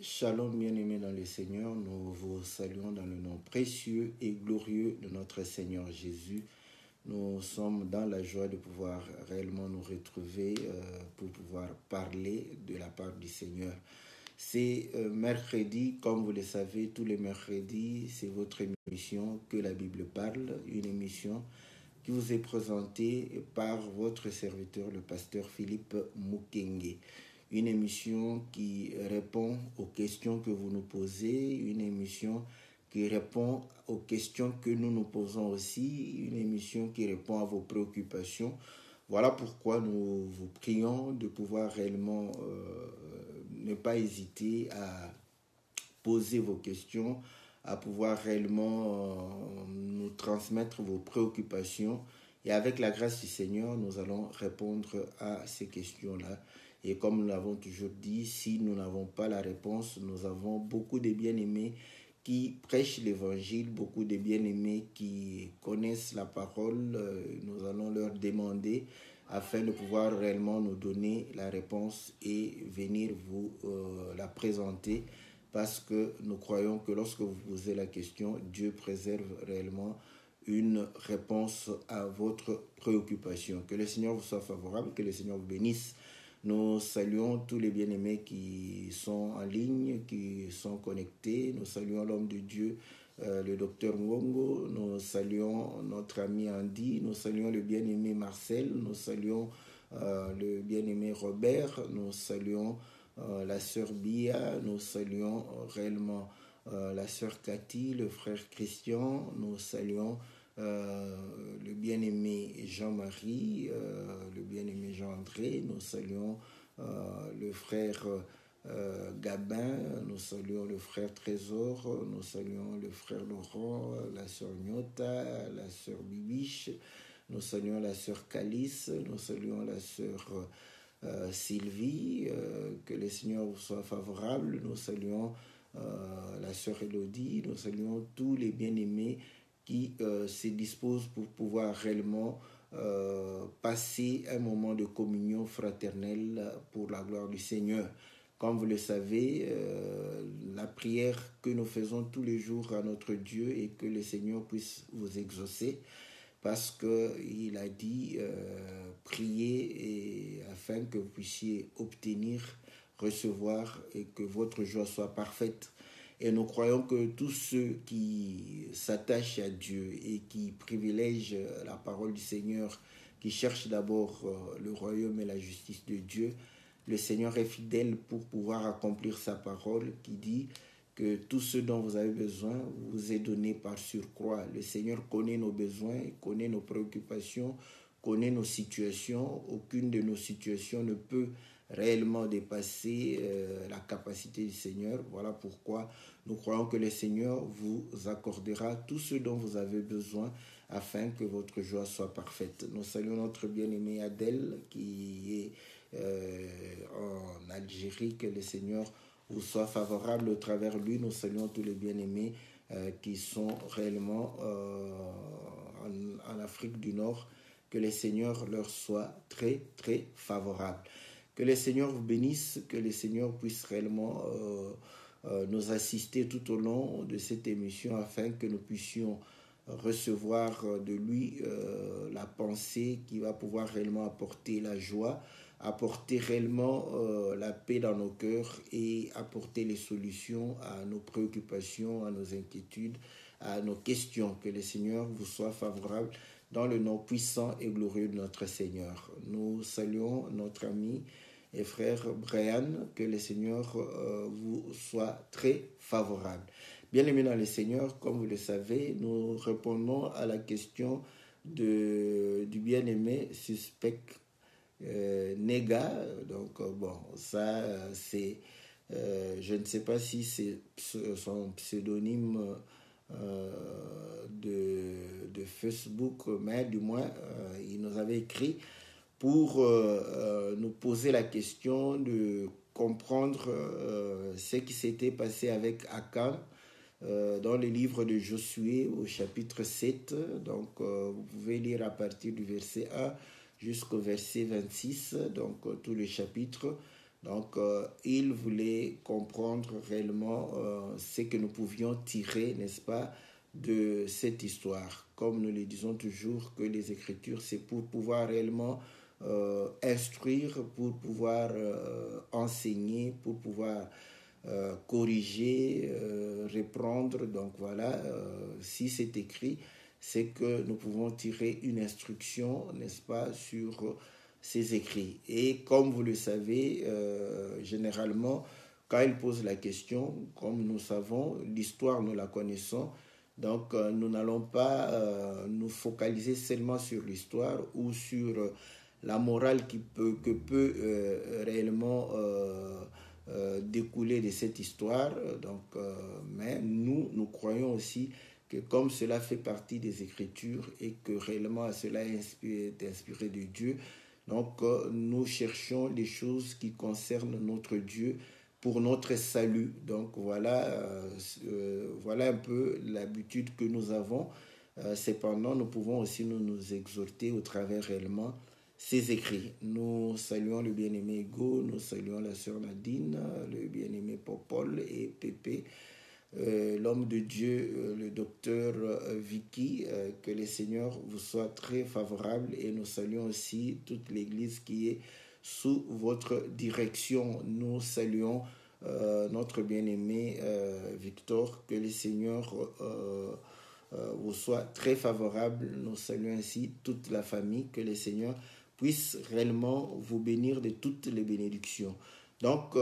Shalom bien-aimés dans le Seigneur, nous vous saluons dans le nom précieux et glorieux de notre Seigneur Jésus. Nous sommes dans la joie de pouvoir réellement nous retrouver pour pouvoir parler de la part du Seigneur. C'est mercredi, comme vous le savez, tous les mercredis, c'est votre émission Que la Bible parle, une émission qui vous est présentée par votre serviteur, le pasteur Philippe Mukenge. Une émission qui répond aux questions que vous nous posez, une émission qui répond aux questions que nous nous posons aussi, une émission qui répond à vos préoccupations. Voilà pourquoi nous vous prions de pouvoir réellement ne pas hésiter à poser vos questions, à pouvoir réellement nous transmettre vos préoccupations. Et avec la grâce du Seigneur, nous allons répondre à ces questions-là. Et comme nous l'avons toujours dit, si nous n'avons pas la réponse, nous avons beaucoup de bien-aimés qui prêchent l'évangile, beaucoup de bien-aimés qui connaissent la parole. Nous allons leur demander afin de pouvoir réellement nous donner la réponse et venir vous la présenter, parce que nous croyons que lorsque vous posez la question, Dieu préserve réellement une réponse à votre préoccupation. Que le Seigneur vous soit favorable, que le Seigneur vous bénisse. Nous saluons tous les bien-aimés qui sont en ligne, qui sont connectés. Nous saluons l'homme de Dieu, le docteur Mwongo. Nous saluons notre ami Andy. Nous saluons le bien-aimé Marcel. Nous saluons le bien-aimé Robert. Nous saluons la sœur Bia. Nous saluons réellement la sœur Cathy, le frère Christian. Nous saluons le bien-aimé Jean-Marie, le bien-aimé Jean-André. Nous saluons le frère Gabin, nous saluons le frère Trésor, nous saluons le frère Laurent, la sœur Nyota, la sœur Bibiche, nous saluons la sœur Calice, nous saluons la sœur Sylvie, que le Seigneur vous soit favorable. Nous saluons la sœur Elodie, nous saluons tous les bien-aimés qui se disposent pour pouvoir réellement passer un moment de communion fraternelle pour la gloire du Seigneur. Comme vous le savez, la prière que nous faisons tous les jours à notre Dieu et que le Seigneur puisse vous exaucer, parce qu'il a dit priez afin que vous puissiez obtenir, recevoir et que votre joie soit parfaite. Et nous croyons que tous ceux qui s'attachent à Dieu et qui privilègent la parole du Seigneur, qui cherchent d'abord le royaume et la justice de Dieu, le Seigneur est fidèle pour pouvoir accomplir sa parole qui dit que tout ce dont vous avez besoin vous est donné par surcroît. Le Seigneur connaît nos besoins, connaît nos préoccupations, connaît nos situations. Aucune de nos situations ne peut réellement dépasser la capacité du Seigneur. Voilà pourquoi nous croyons que le Seigneur vous accordera tout ce dont vous avez besoin afin que votre joie soit parfaite. Nous saluons notre bien-aimé Adèle qui est en Algérie. Que le Seigneur vous soit favorable au travers de lui. Nous saluons tous les bien-aimés qui sont réellement en Afrique du Nord. Que le Seigneur leur soit très, très favorable. Que le Seigneur vous bénisse, que le Seigneur puisse réellement nous assister tout au long de cette émission afin que nous puissions recevoir de lui la pensée qui va pouvoir réellement apporter la joie, apporter réellement la paix dans nos cœurs et apporter les solutions à nos préoccupations, à nos inquiétudes, à nos questions. Que le Seigneur vous soit favorable dans le nom puissant et glorieux de notre Seigneur. Nous saluons notre ami et frère Brian, que le Seigneur vous soit très favorable. Bien-aimés dans le Seigneur, comme vous le savez, nous répondons à la question du bien-aimé suspect Nega. Donc, bon, ça, c'est... je ne sais pas si c'est son pseudonyme de Facebook, mais du moins, il nous avait écrit pour nous poser la question de comprendre ce qui s'était passé avec Akan dans le livre de Josué au chapitre 7. Donc, vous pouvez lire à partir du verset 1 jusqu'au verset 26, donc tout le chapitre. Donc, il voulait comprendre réellement ce que nous pouvions tirer, n'est-ce pas, de cette histoire. Comme nous le disons toujours, que les Écritures, c'est pour pouvoir réellement instruire, pour pouvoir enseigner, pour pouvoir corriger, reprendre. Donc voilà, si c'est écrit, c'est que nous pouvons tirer une instruction, n'est-ce pas, sur ces écrits. Et comme vous le savez, généralement, quand il pose la question, comme nous savons, l'histoire, nous la connaissons, donc nous n'allons pas nous focaliser seulement sur l'histoire ou sur la morale que peut réellement découler de cette histoire. Donc, mais nous croyons aussi que comme cela fait partie des Écritures et que réellement cela est inspiré de Dieu, donc nous cherchons les choses qui concernent notre Dieu pour notre salut. Donc voilà, voilà un peu l'habitude que nous avons. Cependant, nous pouvons aussi nous exhorter au travers réellement ces écrits. Nous saluons le bien-aimé Hugo, nous saluons la sœur Nadine, le bien-aimé Popol et Pépé, l'homme de Dieu, le docteur Vicky, que le Seigneur vous soit très favorable, et nous saluons aussi toute l'Église qui est sous votre direction. Nous saluons notre bien-aimé Victor, que le Seigneur vous soit très favorable. Nous saluons ainsi toute la famille, que le Seigneur puisse réellement vous bénir de toutes les bénédictions. Donc,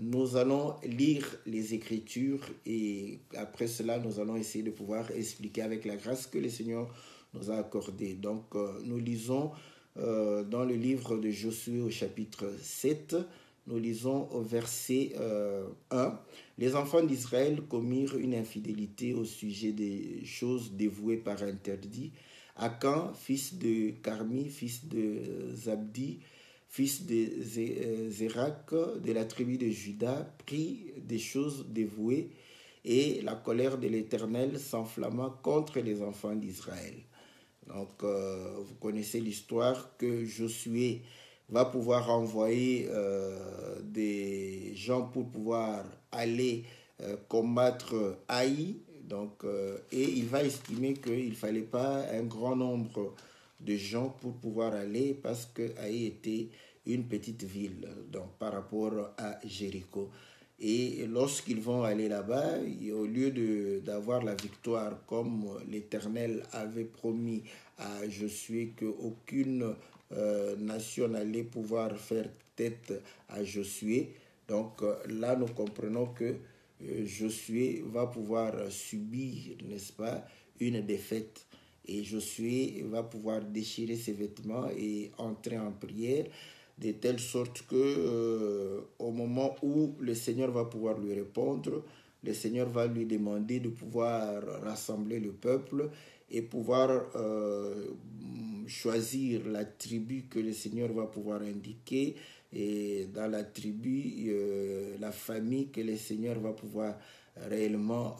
nous allons lire les Écritures et après cela, nous allons essayer de pouvoir expliquer avec la grâce que le Seigneur nous a accordée. Donc, nous lisons dans le livre de Josué au chapitre 7, nous lisons au verset 1. Les enfants d'Israël commirent une infidélité au sujet des choses dévouées par interdit. Akan, fils de Carmi, fils de Zabdi, fils de Zérak, de la tribu de Juda, prit des choses dévouées, et la colère de l'Éternel s'enflamma contre les enfants d'Israël. Donc, vous connaissez l'histoire que Josué va pouvoir envoyer des gens pour pouvoir aller combattre Haï. Donc, et il va estimer qu'il ne fallait pas un grand nombre de gens pour pouvoir aller, parce que Haï était une petite ville, donc par rapport à Jéricho. Et lorsqu'ils vont aller là-bas, au lieu d'avoir la victoire comme l'Éternel avait promis à Josué, qu'aucune nation n'allait pouvoir faire tête à Josué, donc là nous comprenons que Josué va pouvoir subir, n'est-ce pas, une défaite. Et Josué va pouvoir déchirer ses vêtements et entrer en prière, de telle sorte que au moment où le Seigneur va pouvoir lui répondre, le Seigneur va lui demander de pouvoir rassembler le peuple et pouvoir choisir la tribu que le Seigneur va pouvoir indiquer, et dans la tribu, la famille que le Seigneur va pouvoir réellement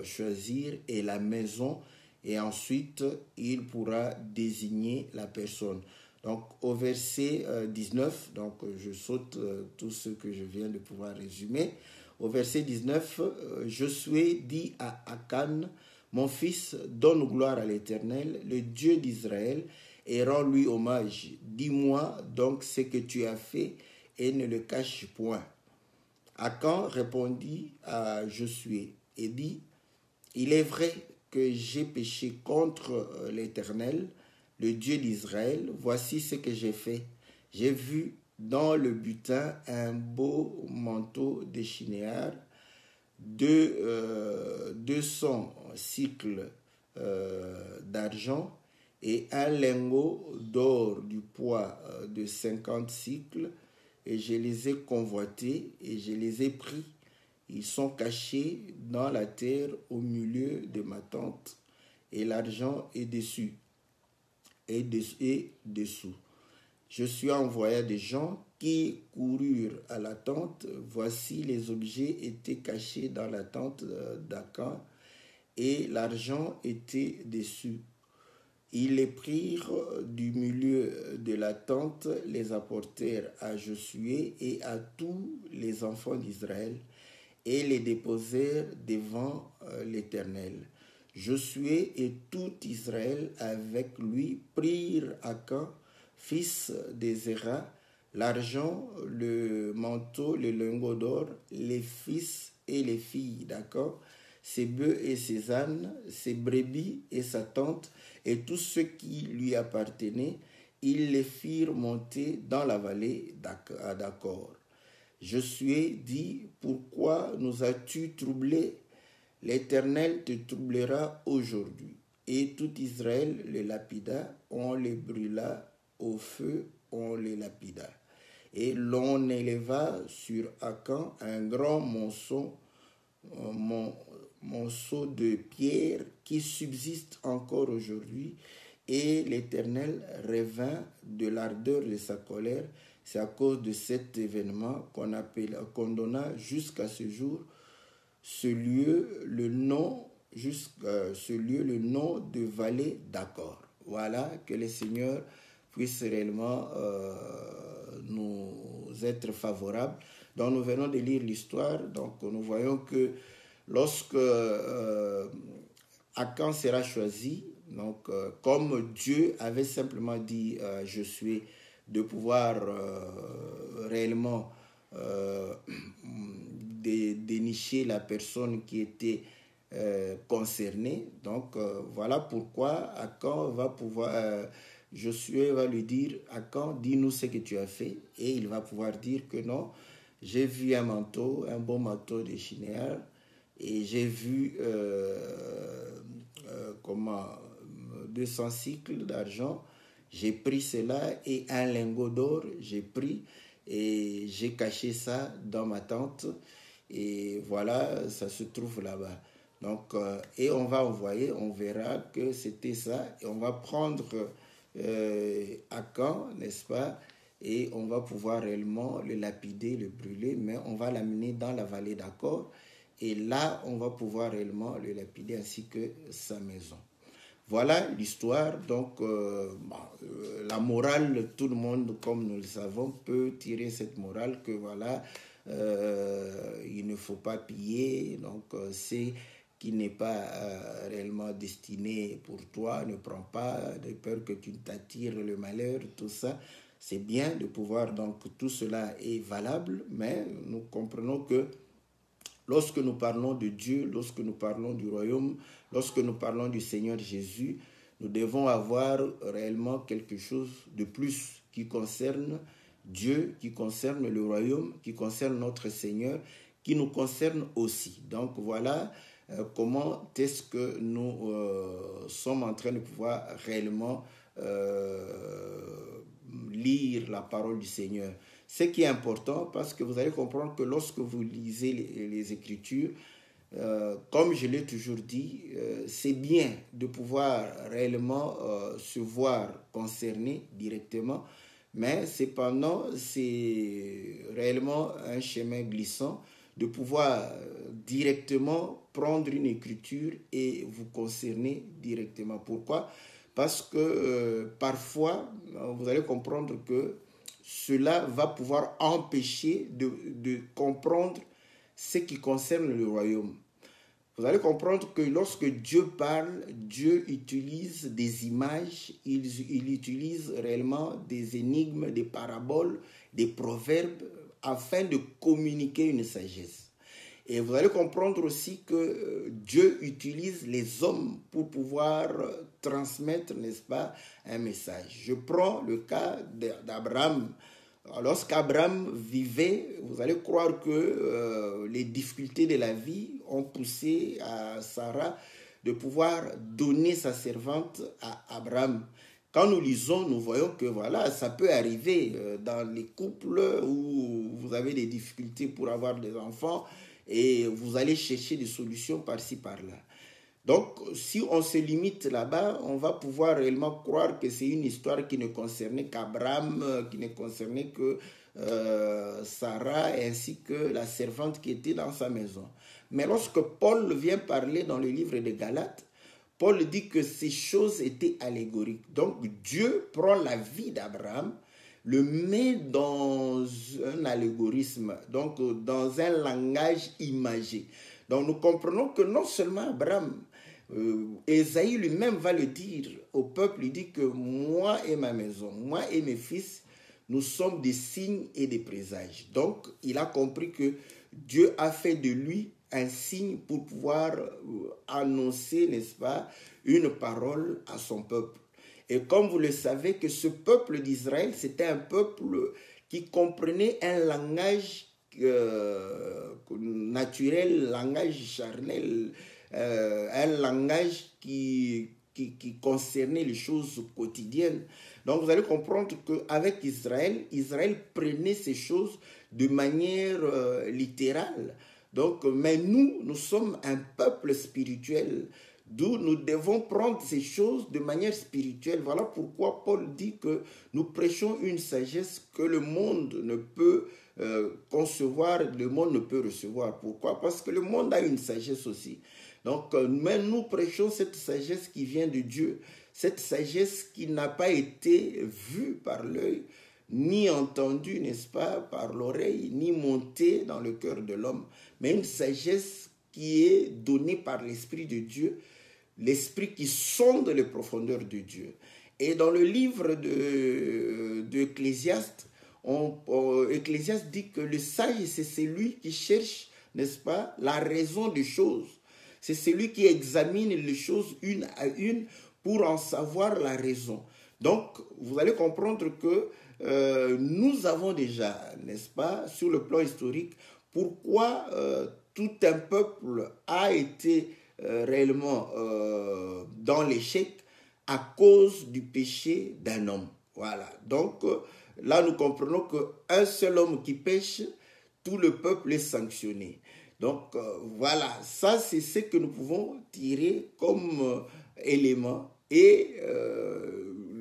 choisir, et la maison, et ensuite il pourra désigner la personne. Donc au verset 19, donc je saute tout ce que je viens de pouvoir résumer. Au verset 19, Josué dit à Akan, mon fils, donne gloire à l'Éternel, le Dieu d'Israël, et rends-lui hommage. Dis-moi donc ce que tu as fait et ne le cache point. Akan répondit à Josué et dit, il est vrai que j'ai péché contre l'Éternel, le Dieu d'Israël. Voici ce que j'ai fait. J'ai vu dans le butin un beau manteau de Shinéar, 200 cycles d'argent, et un lingot d'or du poids de 50 cycles, et je les ai convoités et je les ai pris. Ils sont cachés dans la terre au milieu de ma tente, et l'argent est dessus et dessous. Je suis envoyé des gens qui coururent à la tente. Voici, les objets étaient cachés dans la tente d'Akan, et l'argent était dessus. Ils les prirent du milieu de la tente, les apportèrent à Josué et à tous les enfants d'Israël et les déposèrent devant l'Éternel. Josué et tout Israël avec lui prirent Akan, fils de Zéra, l'argent, le manteau, le lingot d'or, les fils et les filles d'Akan, ses bœufs et ses ânes, ses brebis et sa tente, et tout ce qui lui appartenait, ils les firent monter dans la vallée d'Accor. Josué dit, pourquoi nous as-tu troublés? L'Éternel te troublera aujourd'hui. Et tout Israël les lapida, on les brûla au feu, on les lapida. Et l'on éleva sur Akan un grand monceau de pierre qui subsiste encore aujourd'hui, et l'Éternel revint de l'ardeur de sa colère. C'est à cause de cet événement qu'on donna jusqu'à ce jour ce lieu le nom de vallée d'Accor. Voilà, que le Seigneur puisse réellement nous être favorable. Donc nous venons de lire l'histoire, donc nous voyons que lorsque Akan sera choisi, donc comme Dieu avait simplement dit à Josué de pouvoir réellement dénicher la personne qui était concernée, donc voilà pourquoi Akan va pouvoir, Josué va lui dire, Akan, dis-nous ce que tu as fait, et il va pouvoir dire que non, j'ai vu un manteau, un beau manteau de Shinéar, et j'ai vu 200 cycles d'argent, j'ai pris cela, et un lingot d'or, j'ai pris, et j'ai caché ça dans ma tente, et voilà, ça se trouve là-bas. Donc, et on va envoyer, on verra que c'était ça, et on va prendre Akan, n'est-ce pas, et on va pouvoir réellement le lapider, le brûler, mais on va l'amener dans la vallée d'Accor, et là, on va pouvoir réellement le lapider ainsi que sa maison. Voilà l'histoire. Donc, la morale, tout le monde, comme nous le savons, peut tirer cette morale que voilà, il ne faut pas piller. Donc, c'est qui n'est pas réellement destiné pour toi, ne prends pas, de peur que tu t'attires le malheur, tout ça. C'est bien de pouvoir, donc tout cela est valable, mais nous comprenons que lorsque nous parlons de Dieu, lorsque nous parlons du royaume, lorsque nous parlons du Seigneur Jésus, nous devons avoir réellement quelque chose de plus qui concerne Dieu, qui concerne le royaume, qui concerne notre Seigneur, qui nous concerne aussi. Donc voilà comment est-ce que nous sommes en train de pouvoir réellement lire la parole du Seigneur. Ce qui est important, parce que vous allez comprendre que lorsque vous lisez les Écritures, comme je l'ai toujours dit, c'est bien de pouvoir réellement se voir concerné directement, mais cependant, c'est réellement un chemin glissant de pouvoir directement prendre une écriture et vous concerner directement. Pourquoi? Parce que parfois, vous allez comprendre que cela va pouvoir empêcher de comprendre ce qui concerne le royaume. Vous allez comprendre que lorsque Dieu parle, Dieu utilise des images, il utilise réellement des énigmes, des paraboles, des proverbes, afin de communiquer une sagesse. Et vous allez comprendre aussi que Dieu utilise les hommes pour pouvoir transmettre, n'est-ce pas, un message. Je prends le cas d'Abraham. Lorsqu'Abraham vivait, vous allez croire que les difficultés de la vie ont poussé à Sarah de pouvoir donner sa servante à Abraham. Quand nous lisons, nous voyons que voilà, ça peut arriver dans les couples où vous avez des difficultés pour avoir des enfants et vous allez chercher des solutions par-ci, par-là. Donc, si on se limite là-bas, on va pouvoir réellement croire que c'est une histoire qui ne concernait qu'Abraham, qui ne concernait que Sarah, ainsi que la servante qui était dans sa maison. Mais lorsque Paul vient parler dans le livre de Galates, Paul dit que ces choses étaient allégoriques. Donc Dieu prend la vie d'Abraham, le met dans un allégorisme, donc dans un langage imagé. Donc nous comprenons que non seulement Abraham, Ésaïe lui-même va le dire au peuple, il dit que moi et ma maison, moi et mes fils, nous sommes des signes et des présages. Donc il a compris que Dieu a fait de lui un signe pour pouvoir annoncer, n'est-ce pas, une parole à son peuple. Et comme vous le savez, que ce peuple d'Israël, c'était un peuple qui comprenait un langage naturel, langage charnel, un langage qui concernait les choses quotidiennes. Donc vous allez comprendre qu'avec Israël, Israël prenait ces choses de manière littérale. Donc, mais nous sommes un peuple spirituel, d'où nous devons prendre ces choses de manière spirituelle. Voilà pourquoi Paul dit que nous prêchons une sagesse que le monde ne peut concevoir, le monde ne peut recevoir. Pourquoi? Parce que le monde a une sagesse aussi. Donc, mais nous prêchons cette sagesse qui vient de Dieu, cette sagesse qui n'a pas été vue par l'œil, ni entendue, n'est-ce pas, par l'oreille, ni montée dans le cœur de l'homme, mais une sagesse qui est donnée par l'Esprit de Dieu, l'Esprit qui sonde les profondeurs de Dieu. Et dans le livre d'Ecclésiaste, Ecclésiaste dit que le sage, c'est celui qui cherche, n'est-ce pas, la raison des choses. C'est celui qui examine les choses une à une pour en savoir la raison. Donc, vous allez comprendre que nous avons déjà, n'est-ce pas, sur le plan historique, pourquoi tout un peuple a été réellement dans l'échec à cause du péché d'un homme. Voilà. Donc, là, nous comprenons qu'un seul homme qui pêche, tout le peuple est sanctionné. Donc, voilà, ça, c'est ce que nous pouvons tirer comme élément. Et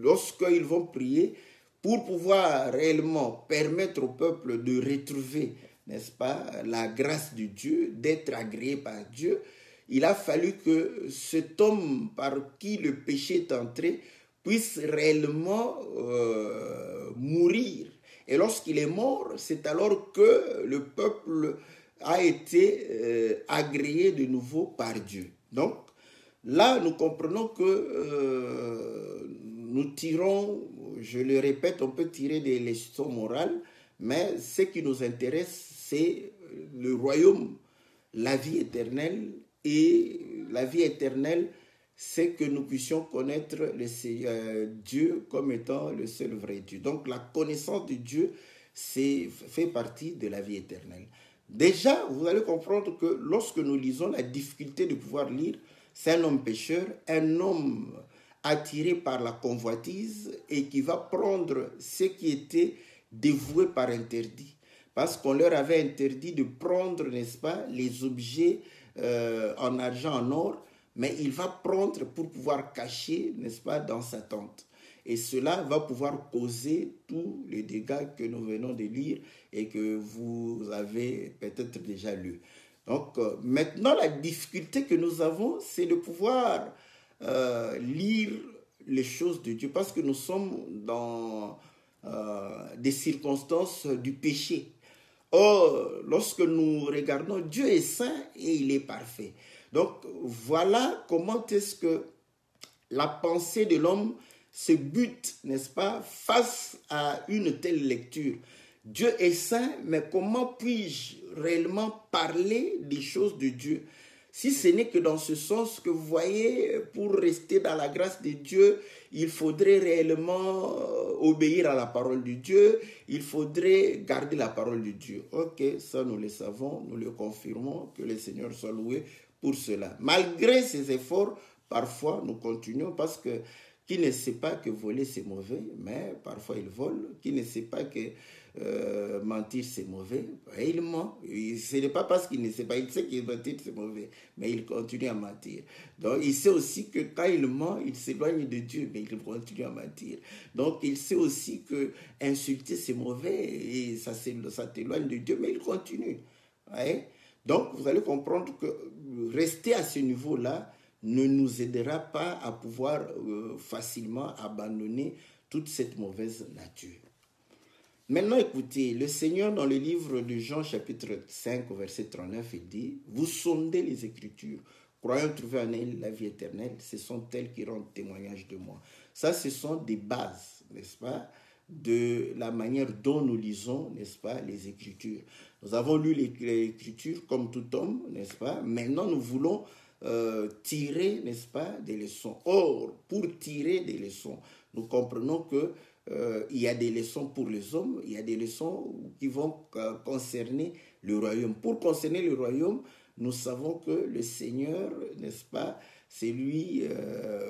lorsqu'ils vont prier, pour pouvoir réellement permettre au peuple de retrouver, n'est-ce pas, la grâce de Dieu, d'être agréé par Dieu, il a fallu que cet homme par qui le péché est entré puisse réellement mourir. Et lorsqu'il est mort, c'est alors que le peuple a été agréé de nouveau par Dieu. Donc, là, nous comprenons que nous tirons, je le répète, on peut tirer des leçons morales, mais ce qui nous intéresse, c'est le royaume, la vie éternelle. Et la vie éternelle, c'est que nous puissions connaître Dieu comme étant le seul vrai Dieu. Donc, la connaissance de Dieu, fait partie de la vie éternelle. Déjà, vous allez comprendre que lorsque nous lisons, la difficulté de pouvoir lire, c'est un homme pécheur, un homme attiré par la convoitise et qui va prendre ce qui était dévoué par interdit. Parce qu'on leur avait interdit de prendre, n'est-ce pas, les objets en argent, en or, mais il va prendre pour pouvoir cacher, n'est-ce pas, dans sa tente. Et cela va pouvoir causer tous les dégâts que nous venons de lire et que vous avez peut-être déjà lu. Donc, maintenant, la difficulté que nous avons, c'est de pouvoir lire les choses de Dieu parce que nous sommes dans des circonstances du péché. Or, lorsque nous regardons, Dieu est saint et il est parfait. Donc, voilà comment est-ce que la pensée de l'homme se bute, n'est-ce pas, face à une telle lecture. Dieu est saint, mais comment puis-je réellement parler des choses de Dieu? Si ce n'est que dans ce sens que vous voyez, pour rester dans la grâce de Dieu, il faudrait réellement obéir à la parole de Dieu, il faudrait garder la parole de Dieu. Ok, ça nous le savons, nous le confirmons, que le Seigneur soit loué pour cela. Malgré ces efforts, parfois nous continuons parce que qui ne sait pas que voler c'est mauvais, mais parfois il vole. Qui ne sait pas que mentir c'est mauvais, il ment. Ce n'est pas parce qu'il ne sait pas, il sait que mentir c'est mauvais, mais il continue à mentir. Donc il sait aussi que quand il ment, il s'éloigne de Dieu, mais il continue à mentir. Donc il sait aussi que insulter c'est mauvais et ça t'éloigne de Dieu, mais il continue. Ouais? Donc vous allez comprendre que rester à ce niveau-là ne nous aidera pas à pouvoir facilement abandonner toute cette mauvaise nature. Maintenant, écoutez, le Seigneur, dans le livre de Jean, chapitre 5, verset 39, il dit, « Vous sondez les Écritures, croyant trouver en elles la vie éternelle, ce sont elles qui rendent témoignage de moi. » Ça, ce sont des bases, n'est-ce pas, de la manière dont nous lisons, n'est-ce pas, les Écritures. Nous avons lu les Écritures comme tout homme, n'est-ce pas? Maintenant, nous voulons tirer, n'est-ce pas, des leçons. Or, pour tirer des leçons, nous comprenons que il y a des leçons pour les hommes, il y a des leçons qui vont concerner le royaume. Pour concerner le royaume, nous savons que le Seigneur, n'est-ce pas, c'est lui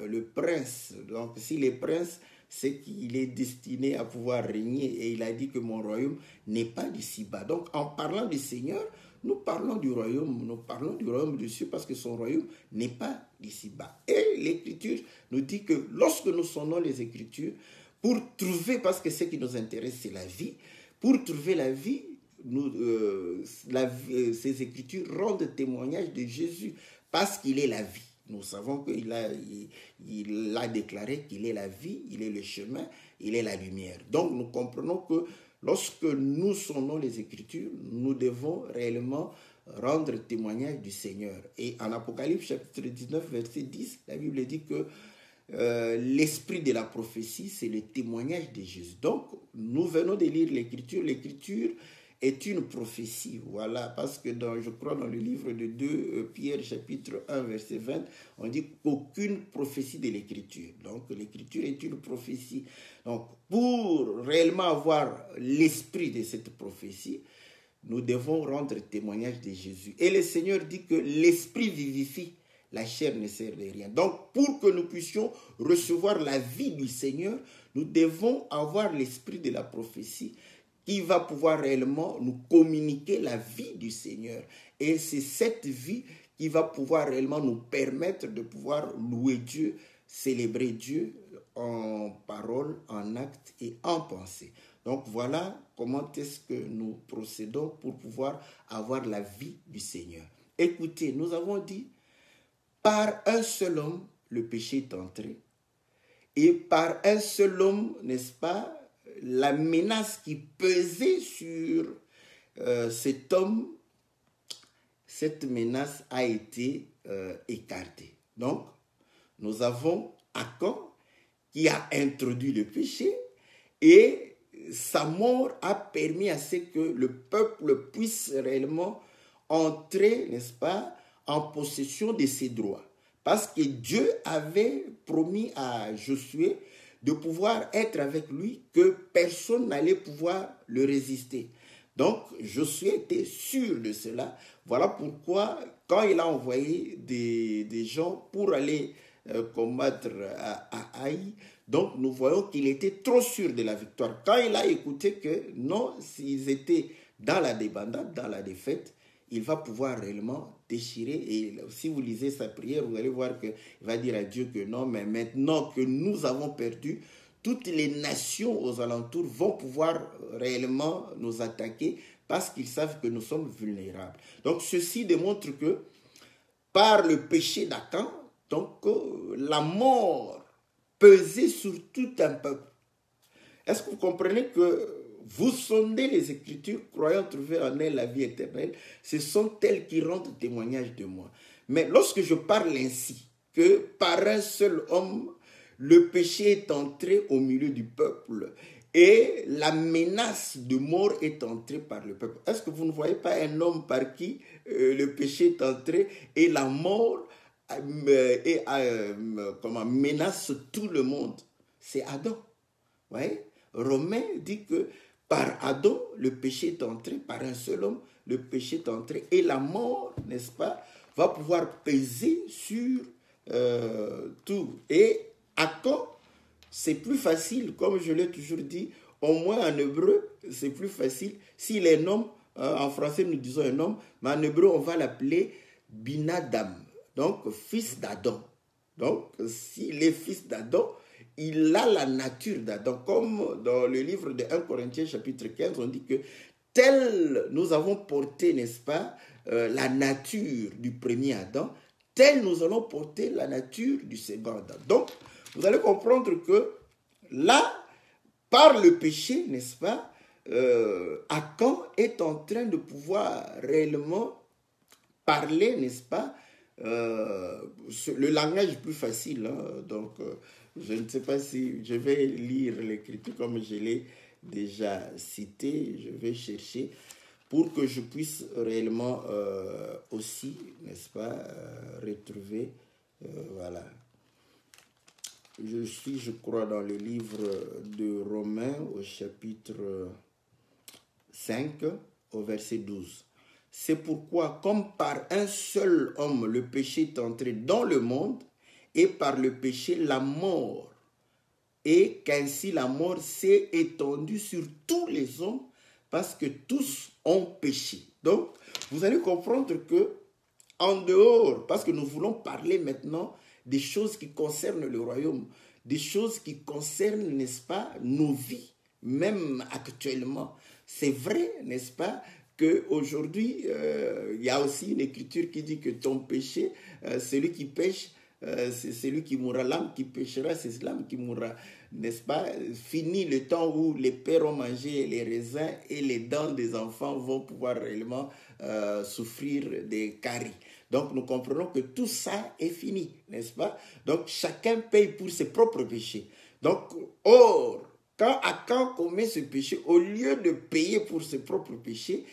le prince. Donc, s'il est prince, c'est qu'il est destiné à pouvoir régner. Et il a dit que mon royaume n'est pas d'ici-bas. Donc, en parlant du Seigneur, nous parlons du royaume de Dieu parce que son royaume n'est pas d'ici-bas. Et l'Écriture nous dit que lorsque nous sondons les Écritures, pour trouver, parce que ce qui nous intéresse, c'est la vie, pour trouver la vie, ces Écritures rendent témoignage de Jésus parce qu'il est la vie. Nous savons qu'il a déclaré qu'il est la vie, il est le chemin, il est la lumière. Donc nous comprenons que lorsque nous sondons les Écritures, nous devons réellement rendre témoignage du Seigneur. Et en Apocalypse chapitre 19, verset 10, la Bible dit que l'esprit de la prophétie, c'est le témoignage de Jésus. Donc, nous venons de lire l'Écriture. L'Écriture est une prophétie, voilà, parce que je crois dans le livre de 2 Pierre, chapitre 1, verset 20, on dit qu'aucune prophétie de l'Écriture. Donc, l'Écriture est une prophétie. Donc, pour réellement avoir l'esprit de cette prophétie, nous devons rendre témoignage de Jésus. Et le Seigneur dit que l'esprit vivifie, la chair ne sert de rien. Donc, pour que nous puissions recevoir la vie du Seigneur, nous devons avoir l'esprit de la prophétie qui va pouvoir réellement nous communiquer la vie du Seigneur. Et c'est cette vie qui va pouvoir réellement nous permettre de pouvoir louer Dieu, célébrer Dieu en parole, en acte et en pensée. Donc, voilà comment est-ce que nous procédons pour pouvoir avoir la vie du Seigneur. Écoutez, nous avons dit, par un seul homme, le péché est entré. Et par un seul homme, n'est-ce pas, la menace qui pesait sur cet homme, cette menace a été écartée. Donc, nous avons Achan qui a introduit le péché et sa mort a permis à ce que le peuple puisse réellement entrer, n'est-ce pas, en possession de ses droits. Parce que Dieu avait promis à Josué de pouvoir être avec lui, que personne n'allait pouvoir le résister. Donc, Josué était sûr de cela. Voilà pourquoi, quand il a envoyé des gens pour aller combattre à Haï, donc nous voyons qu'il était trop sûr de la victoire. Quand il a écouté que non, s'ils étaient dans la débandade, dans la défaite, il va pouvoir réellement déchirer. Et si vous lisez sa prière, vous allez voir qu'il va dire à Dieu que non, mais maintenant que nous avons perdu, toutes les nations aux alentours vont pouvoir réellement nous attaquer parce qu'ils savent que nous sommes vulnérables. Donc ceci démontre que par le péché d'Achan, donc la mort pesait sur tout un peuple. Est-ce que vous comprenez que vous sondez les Écritures, croyant trouver en elles la vie éternelle, ce sont elles qui rendent témoignage de moi. Mais lorsque je parle ainsi, que par un seul homme, le péché est entré au milieu du peuple et la menace de mort est entrée par le peuple. Est-ce que vous ne voyez pas un homme par qui le péché est entré et la mort menace tout le monde? C'est Adam. Vous voyez? Romain dit que par Adam, le péché est entré, par un seul homme, le péché est entré, et la mort, n'est-ce pas, va pouvoir peser sur tout. Et Achan, c'est plus facile, comme je l'ai toujours dit, au moins en hébreu, c'est plus facile. S'il est un homme, en français nous disons un homme, mais en hébreu on va l'appeler Binadam, donc fils d'Adam. Donc s'il est fils d'Adam, il a la nature d'Adam. Comme dans le livre de 1 Corinthiens chapitre 15, on dit que tel nous avons porté, n'est-ce pas, la nature du premier Adam, tel nous allons porter la nature du second Adam. Donc, vous allez comprendre que là, par le péché, n'est-ce pas, Achan est en train de pouvoir réellement parler, n'est-ce pas, le langage plus facile. Hein, donc, je ne sais pas si je vais lire l'écriture comme je l'ai déjà cité, je vais chercher pour que je puisse réellement aussi, n'est-ce pas, retrouver, voilà. Je suis, je crois, dans le livre de Romains au chapitre 5, au verset 12. C'est pourquoi, comme par un seul homme, le péché est entré dans le monde, et par le péché, la mort, et qu'ainsi la mort s'est étendue sur tous les hommes, parce que tous ont péché. Donc, vous allez comprendre que, en dehors, parce que nous voulons parler maintenant des choses qui concernent le royaume, des choses qui concernent, n'est-ce pas, nos vies, même actuellement. C'est vrai, n'est-ce pas, qu'aujourd'hui, il y a aussi une écriture qui dit que ton péché, celui qui pêche, c'est celui qui mourra. L'âme qui péchera, c'est l'âme qui mourra. N'est-ce pas? Fini le temps où les pères ont mangé les raisins et les dents des enfants vont pouvoir réellement souffrir des caries. Donc, nous comprenons que tout ça est fini, n'est-ce pas? Donc, chacun paye pour ses propres péchés. Donc, or, quand Achan commet ce péché, au lieu de payer pour ses propres péchés,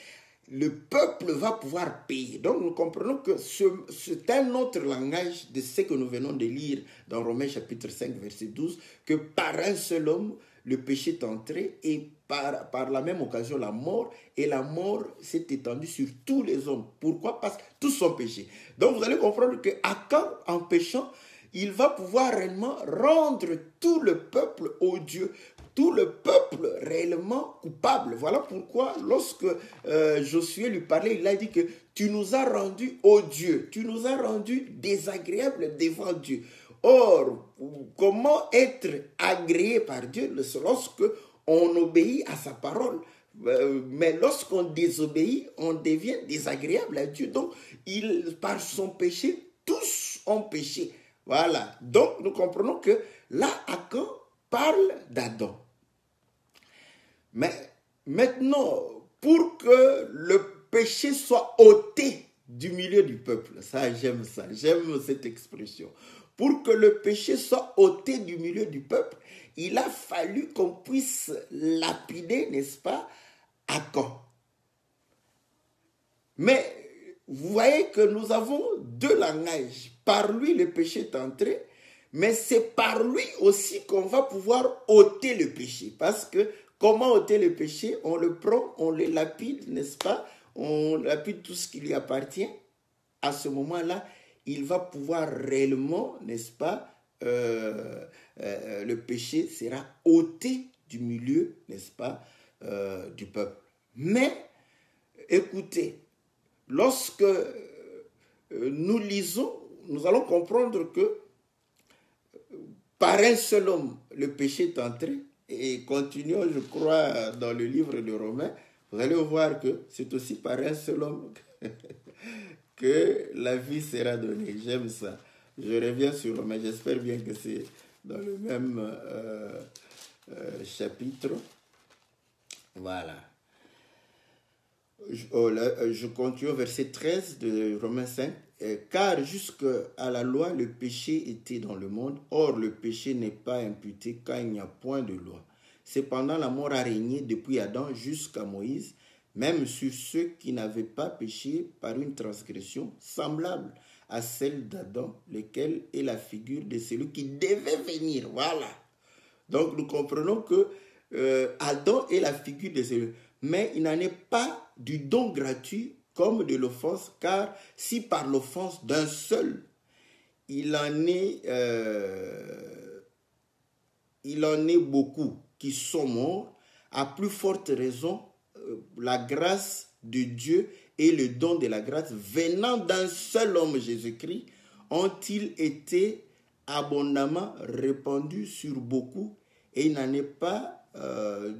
le peuple va pouvoir payer. Donc, nous comprenons que c'est un autre langage de ce que nous venons de lire dans Romains chapitre 5, verset 12, que par un seul homme, le péché est entré et par la même occasion, la mort. Et la mort s'est étendue sur tous les hommes. Pourquoi? Parce que tous ont péché. Donc, vous allez comprendre que Achan, en péchant, il va pouvoir réellement rendre tout le peuple odieux, tout le peuple réellement coupable. Voilà pourquoi lorsque Josué lui parlait, il a dit que tu nous as rendus odieux, tu nous as rendus désagréables devant Dieu. Or, comment être agréé par Dieu lorsque on obéit à sa parole? Mais lorsqu'on désobéit, on devient désagréable à Dieu. Donc, par son péché, tous ont péché. Voilà. Donc, nous comprenons que là, Achan parle d'Adam. Mais maintenant, pour que le péché soit ôté du milieu du peuple, ça, j'aime cette expression. Pour que le péché soit ôté du milieu du peuple, il a fallu qu'on puisse lapider, n'est-ce pas, Achan. Mais vous voyez que nous avons deux langages. Par lui, le péché est entré, mais c'est par lui aussi qu'on va pouvoir ôter le péché. Parce que comment ôter le péché? On le prend, on le lapide, n'est-ce pas? On lapide tout ce qui lui appartient. À ce moment-là, il va pouvoir réellement, n'est-ce pas, le péché sera ôté du milieu, n'est-ce pas, du peuple. Mais, écoutez, lorsque nous lisons, nous allons comprendre que par un seul homme, le péché est entré. Et continuons, je crois, dans le livre de Romains, vous allez voir que c'est aussi par un seul homme que la vie sera donnée. J'aime ça. Je reviens sur Romains, j'espère bien que c'est dans le même chapitre. Voilà. Je continue au verset 13 de Romains 5. Car jusqu'à la loi, le péché était dans le monde. Or, le péché n'est pas imputé quand il n'y a point de loi. Cependant, la mort a régné depuis Adam jusqu'à Moïse, même sur ceux qui n'avaient pas péché par une transgression semblable à celle d'Adam, lequel est la figure de celui qui devait venir. Voilà. Donc, nous comprenons que Adam est la figure de celui. Mais il n'en est pas du don gratuit comme de l'offense, car si par l'offense d'un seul, il en est beaucoup qui sont morts, à plus forte raison, la grâce de Dieu et le don de la grâce venant d'un seul homme, Jésus-Christ, ont-ils été abondamment répandus sur beaucoup, et il n'en est pas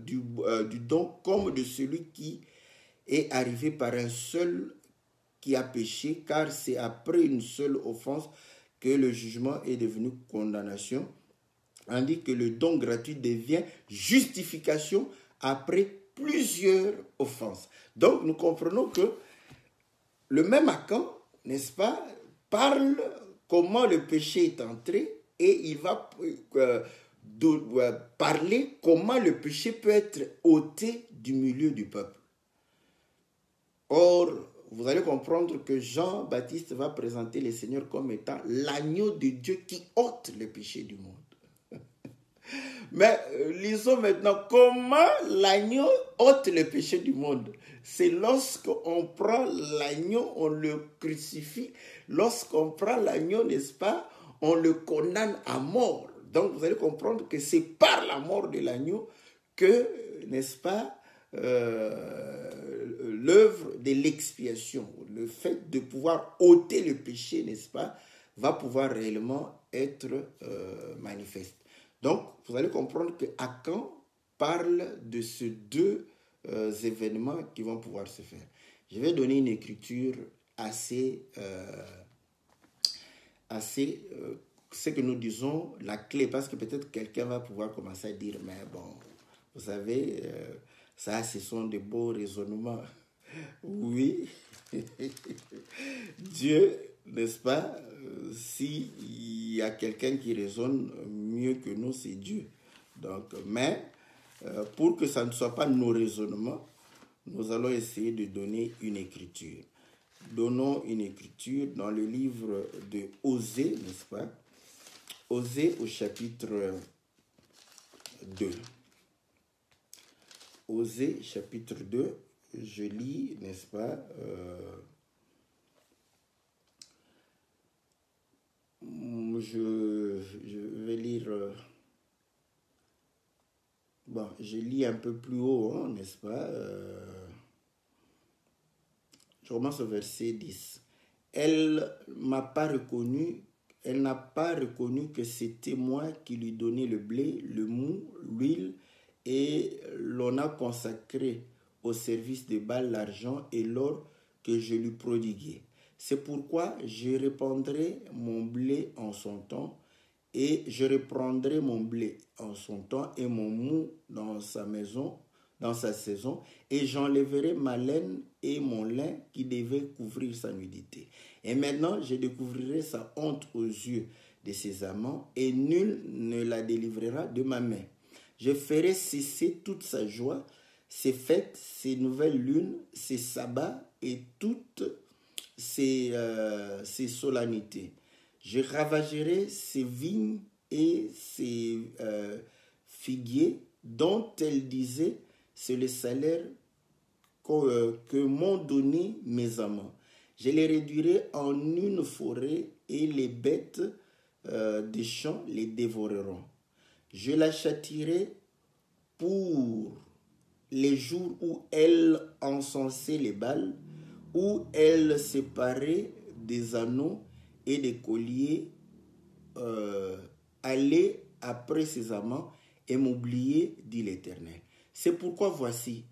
du don comme de celui qui est arrivé par un seul qui a péché, car c'est après une seule offense que le jugement est devenu condamnation, tandis que le don gratuit devient justification après plusieurs offenses. Donc nous comprenons que le même Akan, n'est-ce pas, parle comment le péché est entré et il va parler comment le péché peut être ôté du milieu du peuple. Or, vous allez comprendre que Jean-Baptiste va présenter le Seigneur comme étant l'agneau de Dieu qui ôte le péché du monde. Mais lisons maintenant comment l'agneau ôte le péché du monde. C'est lorsqu'on prend l'agneau, on le crucifie. Lorsqu'on prend l'agneau, n'est-ce pas, on le condamne à mort. Donc vous allez comprendre que c'est par la mort de l'agneau que, n'est-ce pas, l'œuvre de l'expiation, le fait de pouvoir ôter le péché, n'est-ce pas, va pouvoir réellement être manifeste. Donc, vous allez comprendre que Akan parle de ces deux événements qui vont pouvoir se faire. Je vais donner une écriture assez ce que nous disons, la clé, parce que peut-être quelqu'un va pouvoir commencer à dire, mais bon, vous savez, ça, ce sont de beaux raisonnements. Oui, Dieu, n'est-ce pas, s'il y a quelqu'un qui raisonne mieux que nous, c'est Dieu. Donc, mais, pour que ça ne soit pas nos raisonnements, nous allons essayer de donner une écriture. Donnons une écriture dans le livre de Osée, n'est-ce pas? Osée au chapitre 2. Osée, chapitre 2, je lis, n'est-ce pas, je vais lire, bon, je lis un peu plus haut, hein, n'est-ce pas, je commence au verset 10. Elle n'a pas reconnu que c'était moi qui lui donnais le blé, le mou, l'huile, et l'on a consacré au service de Baal l'argent et l'or que je lui prodiguais. C'est pourquoi je répandrai mon blé en son temps, et je reprendrai mon blé en son temps et mon mou dans sa maison, dans sa saison, et j'enlèverai ma laine et mon lin qui devaient couvrir sa nudité. Et maintenant, je découvrirai sa honte aux yeux de ses amants, et nul ne la délivrera de ma main. Je ferai cesser toute sa joie, ses fêtes, ses nouvelles lunes, ses sabbats et toutes ses solennités. Je ravagerai ses vignes et ses figuiers dont elle disait, c'est le salaire que m'ont donné mes amants. Je les réduirai en une forêt et les bêtes des champs les dévoreront. Je la châtierai pour les jours où elle encensait les Baals, où elle séparait des anneaux et des colliers, aller après ses amants et m'oublier, dit l'Éternel. C'est pourquoi voici,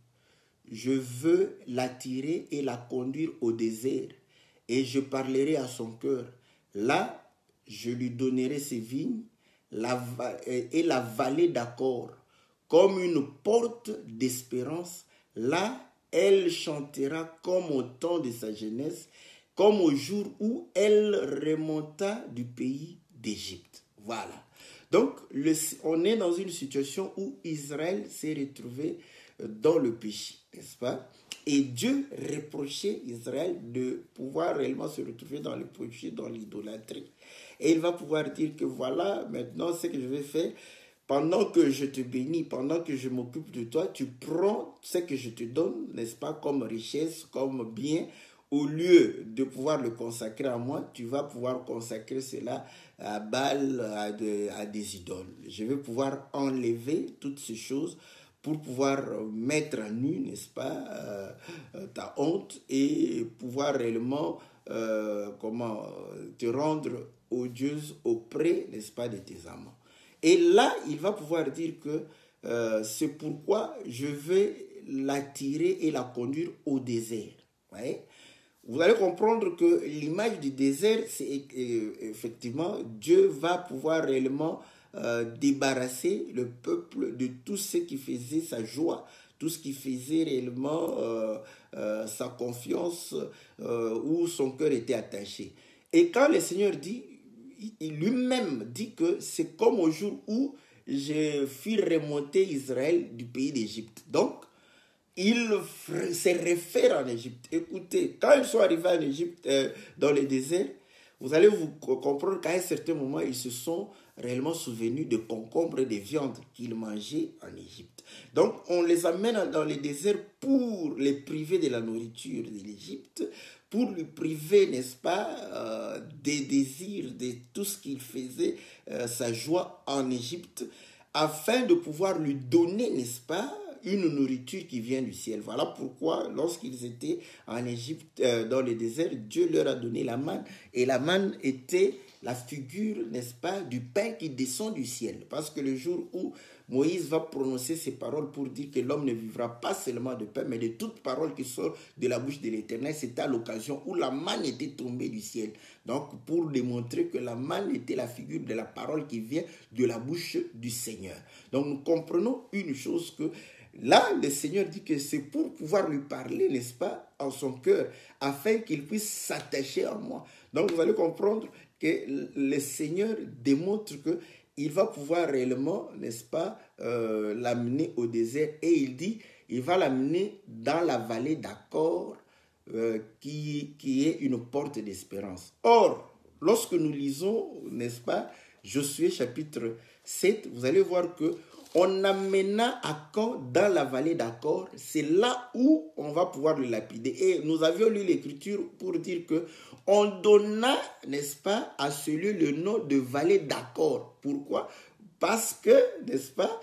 je veux l'attirer et la conduire au désert, et je parlerai à son cœur. Là, je lui donnerai ses vignes et la vallée d'Accord, comme une porte d'espérance. Là, elle chantera comme au temps de sa jeunesse, comme au jour où elle remonta du pays d'Égypte. Voilà. Donc, on est dans une situation où Israël s'est retrouvé dans le péché, n'est-ce pas? Et Dieu reprochait Israël de pouvoir réellement se retrouver dans le péché, dans l'idolâtrie. Et il va pouvoir dire que voilà, maintenant, ce que je vais faire, pendant que je te bénis, pendant que je m'occupe de toi, tu prends ce que je te donne, n'est-ce pas, comme richesse, comme bien. Au lieu de pouvoir le consacrer à moi, tu vas pouvoir consacrer cela à Baal, à des idoles. Je vais pouvoir enlever toutes ces choses pour pouvoir mettre à nu, n'est-ce pas, ta honte et pouvoir réellement te rendre odieuse auprès, n'est-ce pas, de tes amants. Et là, il va pouvoir dire que c'est pourquoi je vais l'attirer et la conduire au désert. Ouais? vous allez comprendre que l'image du désert, c'est effectivement, Dieu va pouvoir réellement débarrasser le peuple de tout ce qui faisait sa joie, tout ce qui faisait réellement sa confiance, où son cœur était attaché. Et quand le Seigneur dit, il lui-même dit que c'est comme au jour où je fis remonter Israël du pays d'Égypte. Donc, il se réfère en Égypte. Écoutez, quand ils sont arrivés en Égypte, dans le désert, vous allez vous comprendre qu'à un certain moment, ils se sont réellement souvenus de concombres et de viandes qu'ils mangeaient en Égypte. Donc, on les amène dans le désert pour les priver de la nourriture de l'Égypte, pour lui priver, n'est-ce pas, des désirs, de tout ce qu'il faisait, sa joie en Égypte, afin de pouvoir lui donner, n'est-ce pas, une nourriture qui vient du ciel. Voilà pourquoi, lorsqu'ils étaient en Égypte, dans le désert, Dieu leur a donné la manne. Et la manne était la figure, n'est-ce pas, du pain qui descend du ciel. Parce que le jour où Moïse va prononcer ces paroles pour dire que l'homme ne vivra pas seulement de pain, mais de toute parole qui sort de la bouche de l'Éternel, c'était à l'occasion où la manne était tombée du ciel. Donc, pour démontrer que la manne était la figure de la parole qui vient de la bouche du Seigneur. Donc, nous comprenons une chose que là, le Seigneur dit que c'est pour pouvoir lui parler, n'est-ce pas, en son cœur, afin qu'il puisse s'attacher à moi. Donc, vous allez comprendre que le Seigneur démontre qu'il va pouvoir réellement, n'est-ce pas, l'amener au désert. Et il dit, il va l'amener dans la vallée d'Accord, qui est une porte d'espérance. Or, lorsque nous lisons, n'est-ce pas, Josué chapitre 7, vous allez voir que on amena Achan dans la vallée d'Accord, c'est là où on va pouvoir le lapider. Et nous avions lu l'écriture pour dire que on donna, n'est-ce pas, à ce lieu le nom de vallée d'Accord. Pourquoi? Parce que, n'est-ce pas,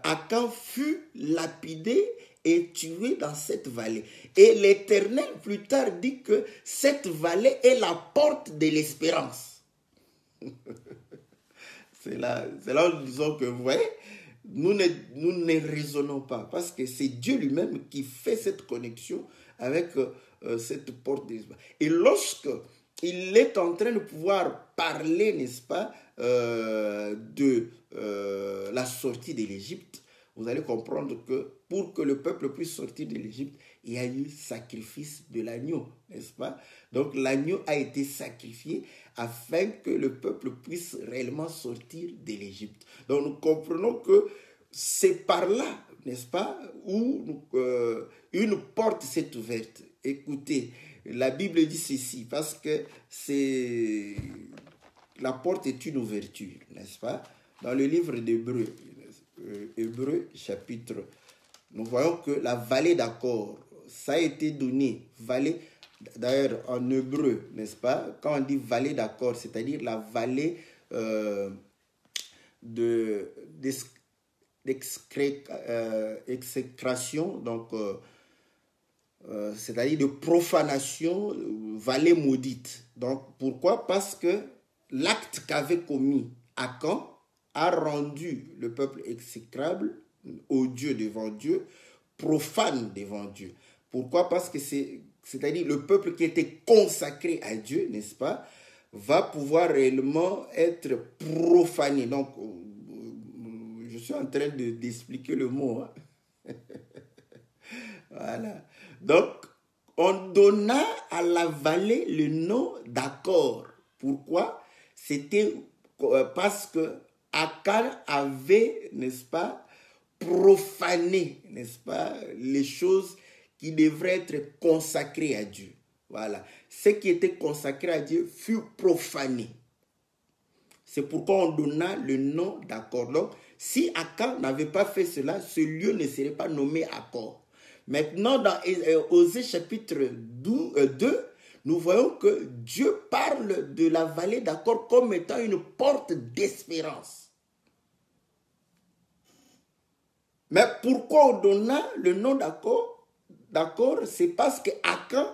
Achan fut lapidé et tué dans cette vallée. Et l'Éternel plus tard dit que cette vallée est la porte de l'espérance. C'est là où nous disons que, vous voyez, nous ne raisonnons pas, parce que c'est Dieu lui-même qui fait cette connexion avec cette porte d'espérance. Et lorsque il est en train de pouvoir parler, n'est-ce pas, de la sortie de l'Égypte, vous allez comprendre que pour que le peuple puisse sortir de l'Égypte, il y a eu sacrifice de l'agneau, n'est-ce pas? Donc l'agneau a été sacrifié afin que le peuple puisse réellement sortir de l'Égypte. Donc nous comprenons que c'est par là, n'est-ce pas, où une porte s'est ouverte. Écoutez, la Bible dit ceci, parce que la porte est une ouverture, n'est-ce pas? Dans le livre d'Hébreux, Hébreux chapitre, nous voyons que la vallée d'Accord, ça a été donné, vallée, d'ailleurs en hébreu, n'est-ce pas? Quand on dit vallée d'Accord, c'est-à-dire la vallée d'exécration, donc c'est-à-dire de profanation, vallée maudite. Donc pourquoi? Parce que l'acte qu'avait commis Achan a rendu le peuple exécrable, odieux devant Dieu, profane devant Dieu. Pourquoi? Parce que c'est-à-dire le peuple qui était consacré à Dieu, n'est-ce pas, va pouvoir réellement être profané. Donc, je suis en train d'expliquer le mot. Hein? Voilà. Donc, on donna à la vallée le nom d'Accord. Pourquoi? C'était parce que Achan avait, n'est-ce pas, profané, n'est-ce pas, les choses qui devraient être consacrées à Dieu. Voilà. Ce qui était consacré à Dieu fut profané. C'est pourquoi on donna le nom d'Accord. Donc, si Achan n'avait pas fait cela, ce lieu ne serait pas nommé Accord. Maintenant, dans Osée chapitre 2, nous voyons que Dieu parle de la vallée d'Accord comme étant une porte d'espérance. Mais pourquoi on donna le nom d'Accord? C'est parce que Achan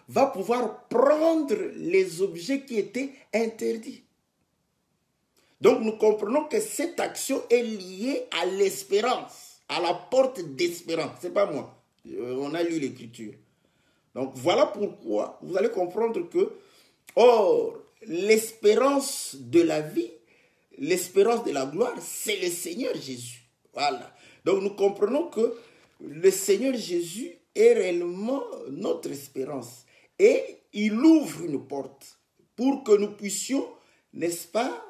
va pouvoir prendre les objets qui étaient interdits. Donc nous comprenons que cette action est liée à l'espérance, à la porte d'espérance. Ce n'est pas moi. On a lu l'écriture. Donc voilà pourquoi vous allez comprendre que, or, l'espérance de la vie, l'espérance de la gloire, c'est le Seigneur Jésus. Voilà. Donc nous comprenons que le Seigneur Jésus est réellement notre espérance. Et il ouvre une porte pour que nous puissions, n'est-ce pas,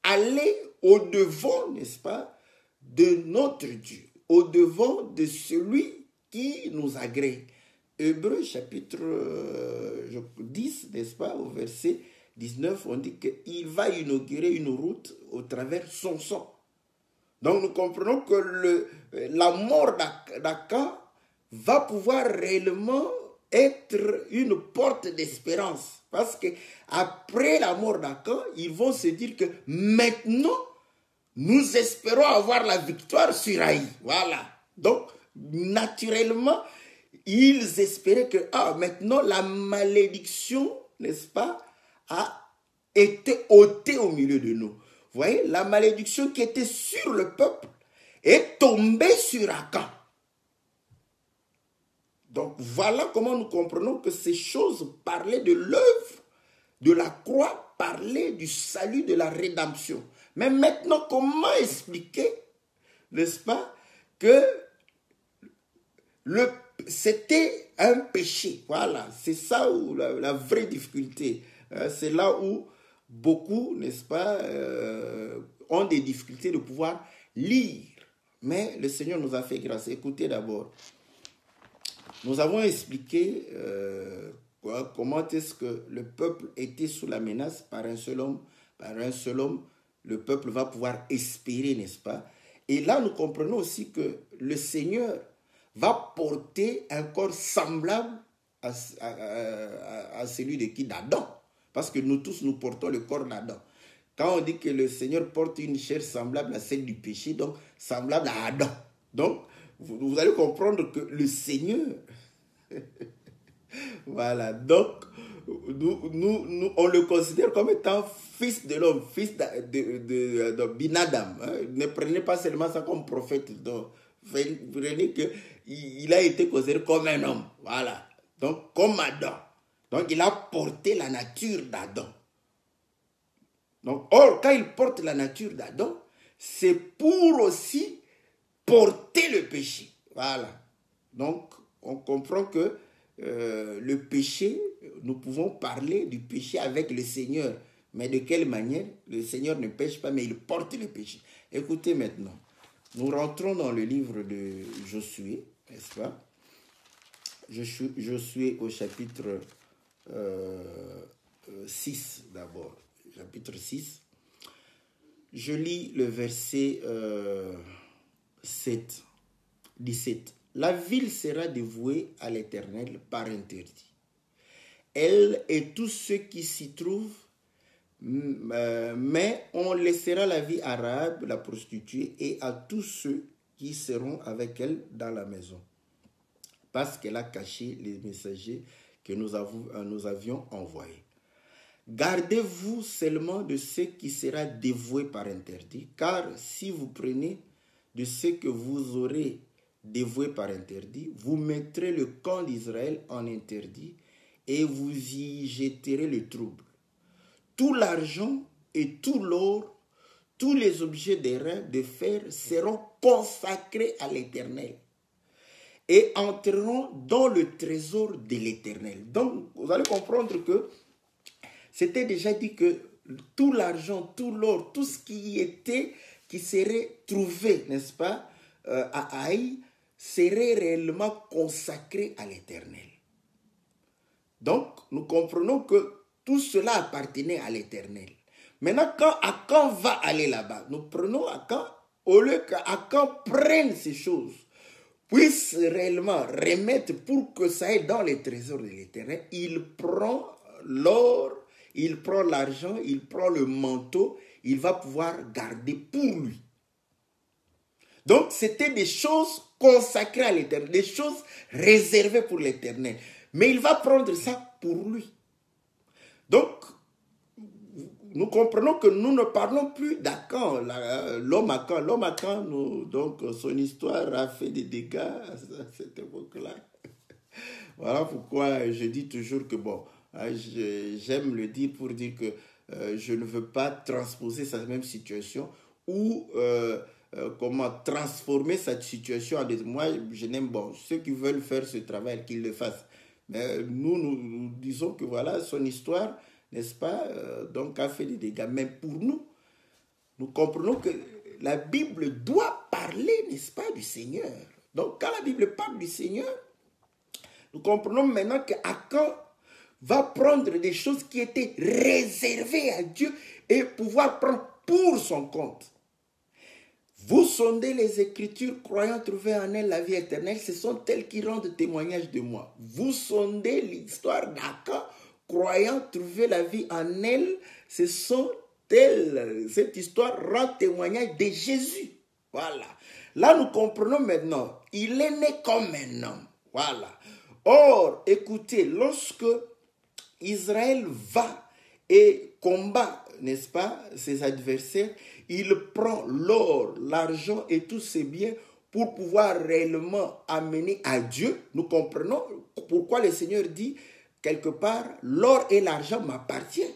aller au-devant, n'est-ce pas, de notre Dieu, au-devant de celui qui nous agrée. Hébreux chapitre 10, n'est-ce pas, au verset 19, on dit qu'il va inaugurer une route au travers son sang. Donc nous comprenons que la mort d'Akan va pouvoir réellement être une porte d'espérance. Parce que après la mort d'Akan, ils vont se dire que maintenant, nous espérons avoir la victoire sur Haï. Voilà. Donc, naturellement, ils espéraient que maintenant, la malédiction, n'est-ce pas, a été ôtée au milieu de nous. Vous voyez, la malédiction qui était sur le peuple est tombée sur Akan. Donc, voilà comment nous comprenons que ces choses parlaient de l'œuvre de la croix, parlaient du salut, de la rédemption. Mais maintenant, comment expliquer, n'est-ce pas, que c'était un péché. Voilà, c'est ça où la vraie difficulté. C'est là où beaucoup, n'est-ce pas, ont des difficultés de pouvoir lire. Mais le Seigneur nous a fait grâce. Écoutez d'abord. Nous avons expliqué comment est-ce que le peuple était sous la menace par un seul homme. Par un seul homme, le peuple va pouvoir espérer, n'est-ce pas? Et là, nous comprenons aussi que le Seigneur va porter un corps semblable à celui de qui? D'Adam. Parce que nous tous, nous portons le corps d'Adam. Quand on dit que le Seigneur porte une chair semblable à celle du péché, donc semblable à Adam. Donc, vous allez comprendre que le Seigneur, voilà, donc, on le considère comme étant fils de l'homme, fils de Binadam. Hein. Ne prenez pas seulement ça comme prophète, donc, prenez qu'il a été considéré comme un homme, voilà, donc comme Adam. Donc, il a porté la nature d'Adam. Donc, or, quand il porte la nature d'Adam, c'est pour aussi porter le péché. Voilà. Donc, on comprend que le péché, nous pouvons parler du péché avec le Seigneur. Mais de quelle manière? Le Seigneur ne pêche pas, mais il porte le péché. Écoutez maintenant. Nous rentrons dans le livre de Josué, n'est-ce pas? Josué au chapitre 6 d'abord. Chapitre 6. Je lis le verset 17. La ville sera dévouée à l'Éternel par interdit. Elle et tous ceux qui s'y trouvent, mais on laissera la vie à Rahab, la prostituée, et à tous ceux qui seront avec elle dans la maison, parce qu'elle a caché les messagers que nous avions envoyés. Gardez-vous seulement de ce qui sera dévoué par interdit, car si vous prenez de ce que vous aurez dévoué par interdit, vous mettrez le camp d'Israël en interdit et vous y jetterez le trouble. Tout l'argent et tout l'or, tous les objets d'airain, de fer seront consacrés à l'Éternel et entreront dans le trésor de l'Éternel. Donc, vous allez comprendre que c'était déjà dit que tout l'argent, tout l'or, tout ce qui serait trouvé, n'est-ce pas, à Haï, serait réellement consacré à l'Éternel. Donc, nous comprenons que tout cela appartenait à l'Éternel. Maintenant, quand Akan va aller là-bas, nous prenons Akan, au lieu qu'Akan prenne ces choses, puisse réellement remettre pour que ça aille dans les trésors de l'Éternel, il prend l'or, il prend l'argent, il prend le manteau, il va pouvoir garder pour lui. Donc, c'était des choses consacrées à l'Éternel, des choses réservées pour l'Éternel. Mais il va prendre ça pour lui. Donc, nous comprenons que nous ne parlons plus d'Akan, l'homme Akan. L'homme Akan, donc son histoire a fait des dégâts à cette époque-là. Voilà pourquoi je dis toujours que, bon, j'aime le dire pour dire que je ne veux pas transposer cette même situation ou comment transformer cette situation en des... Moi, je n'aime, bon, ceux qui veulent faire ce travail, qu'ils le fassent. Mais nous disons que voilà, son histoire, n'est-ce pas, donc a fait des dégâts. Mais pour nous, nous comprenons que la Bible doit parler, n'est-ce pas, du Seigneur. Donc quand la Bible parle du Seigneur, nous comprenons maintenant qu'Akan va prendre des choses qui étaient réservées à Dieu et pouvoir prendre pour son compte. Vous sondez les Écritures, croyant trouver en elles la vie éternelle, ce sont elles qui rendent témoignage de moi. Vous sondez l'histoire d'Akan, croyant trouver la vie en elle, ce sont elles, cette histoire rend témoignage de Jésus. Voilà. Là, nous comprenons maintenant, il est né comme un homme. Voilà. Or, écoutez, lorsque Israël va et combat, n'est-ce pas, ses adversaires, il prend l'or, l'argent et tous ses biens pour pouvoir réellement amener à Dieu. Nous comprenons pourquoi le Seigneur dit quelque part, l'or et l'argent m'appartiennent.